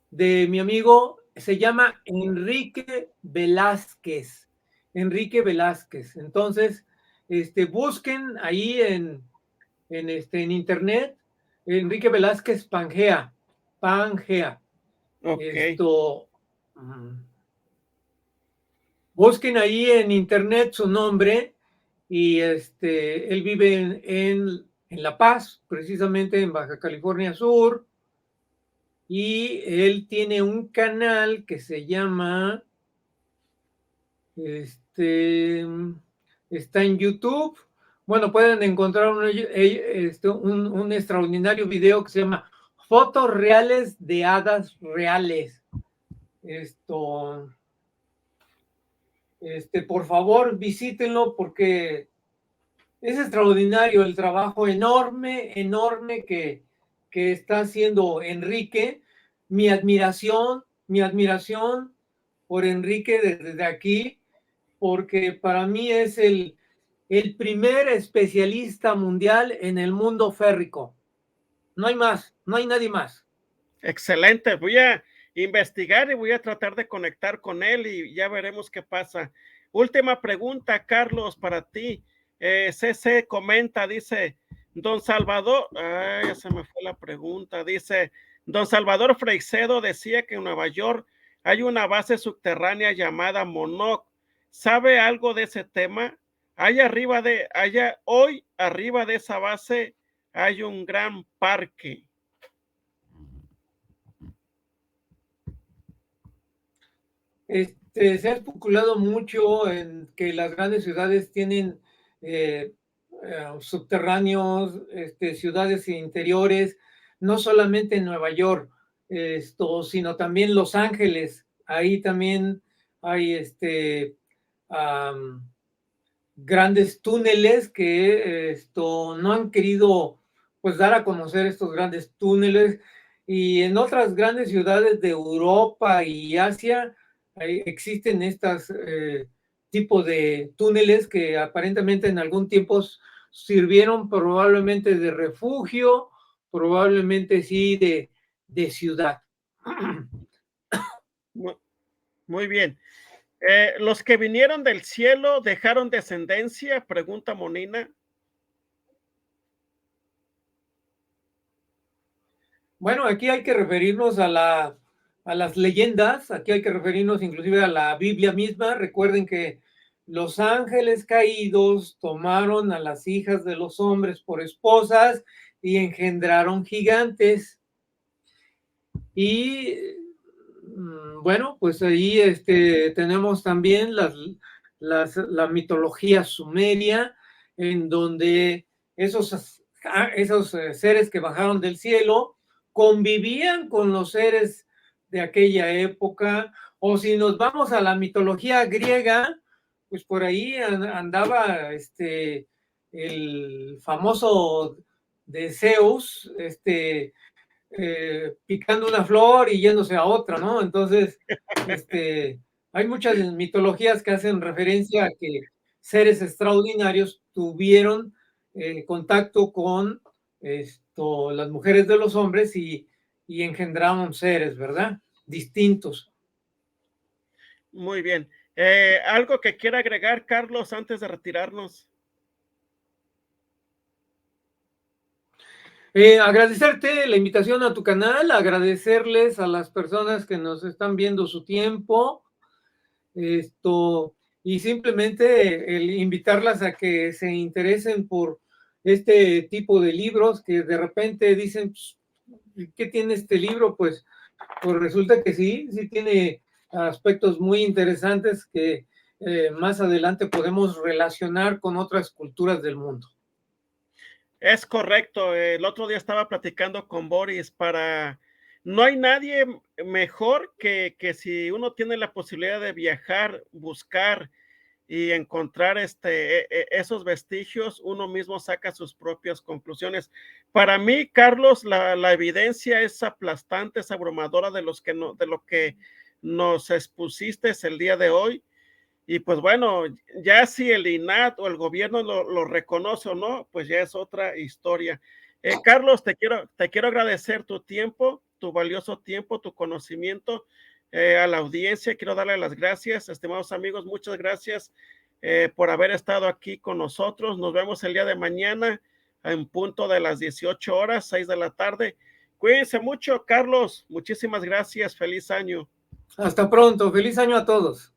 de mi amigo, se llama Enrique Velázquez. Enrique Velázquez. Entonces, busquen ahí en internet, Enrique Velázquez Pangea. Okay. Busquen ahí en internet su nombre y él vive en La Paz, precisamente en Baja California Sur, y él tiene un canal que se llama, está en YouTube. Bueno, pueden encontrar un extraordinario video que se llama Fotos Reales de Hadas Reales. Por favor, visítenlo porque es extraordinario el trabajo enorme que está haciendo Enrique. Mi admiración por Enrique desde aquí, porque para mí es el primer especialista mundial en el mundo férrico. No hay más, no hay nadie más. Excelente, voy a investigar y voy a tratar de conectar con él y ya veremos qué pasa. Última pregunta, Carlos, para ti. CC comenta, dice, don Salvador, ya se me fue la pregunta, dice, don Salvador Freixedo decía que en Nueva York hay una base subterránea llamada Monok. ¿Sabe algo de ese tema? Hoy arriba de esa base hay un gran parque. Se ha especulado mucho en que las grandes ciudades tienen subterráneos, ciudades interiores, no solamente en Nueva York, sino también Los Ángeles. Ahí también hay grandes túneles que no han querido pues dar a conocer estos grandes túneles, y en otras grandes ciudades de Europa y Asia existen estos tipos de túneles que aparentemente en algún tiempo sirvieron probablemente de refugio, probablemente sí de ciudad. Muy bien. ¿Los que vinieron del cielo dejaron descendencia? Pregunta Monina. Bueno, aquí hay que referirnos a las leyendas, aquí hay que referirnos inclusive a la Biblia misma. Recuerden que los ángeles caídos tomaron a las hijas de los hombres por esposas y engendraron gigantes. Y bueno, pues ahí tenemos también la mitología sumeria, en donde esos seres que bajaron del cielo convivían con los seres de aquella época. O si nos vamos a la mitología griega, pues por ahí andaba el famoso de Zeus, picando una flor y yéndose a otra, ¿no? Entonces, hay muchas mitologías que hacen referencia a que seres extraordinarios tuvieron contacto con las mujeres de los hombres y engendraron seres, ¿verdad? Distintos. Muy bien. ¿Algo que quiera agregar, Carlos, antes de retirarnos? Agradecerte la invitación a tu canal, agradecerles a las personas que nos están viendo su tiempo, y simplemente el invitarlas a que se interesen por este tipo de libros que de repente dicen, ¿qué tiene este libro? Pues pues resulta que sí tiene aspectos muy interesantes que más adelante podemos relacionar con otras culturas del mundo. Es correcto. El otro día estaba platicando con Boris no hay nadie mejor que si uno tiene la posibilidad de viajar, buscar y encontrar esos vestigios, uno mismo saca sus propias conclusiones. Para mí, Carlos, la evidencia es aplastante, es abrumadora de lo que nos expusiste el día de hoy. Y pues bueno, ya si el INAH o el gobierno lo reconoce o no, pues ya es otra historia. Carlos, te quiero agradecer tu tiempo, tu valioso tiempo, tu conocimiento. A la audiencia quiero darle las gracias, estimados amigos, muchas gracias por haber estado aquí con nosotros. Nos vemos el día de mañana en punto de las 18 horas, 6 de la tarde. Cuídense mucho, Carlos. Muchísimas gracias. Feliz año. Hasta pronto. Feliz año a todos.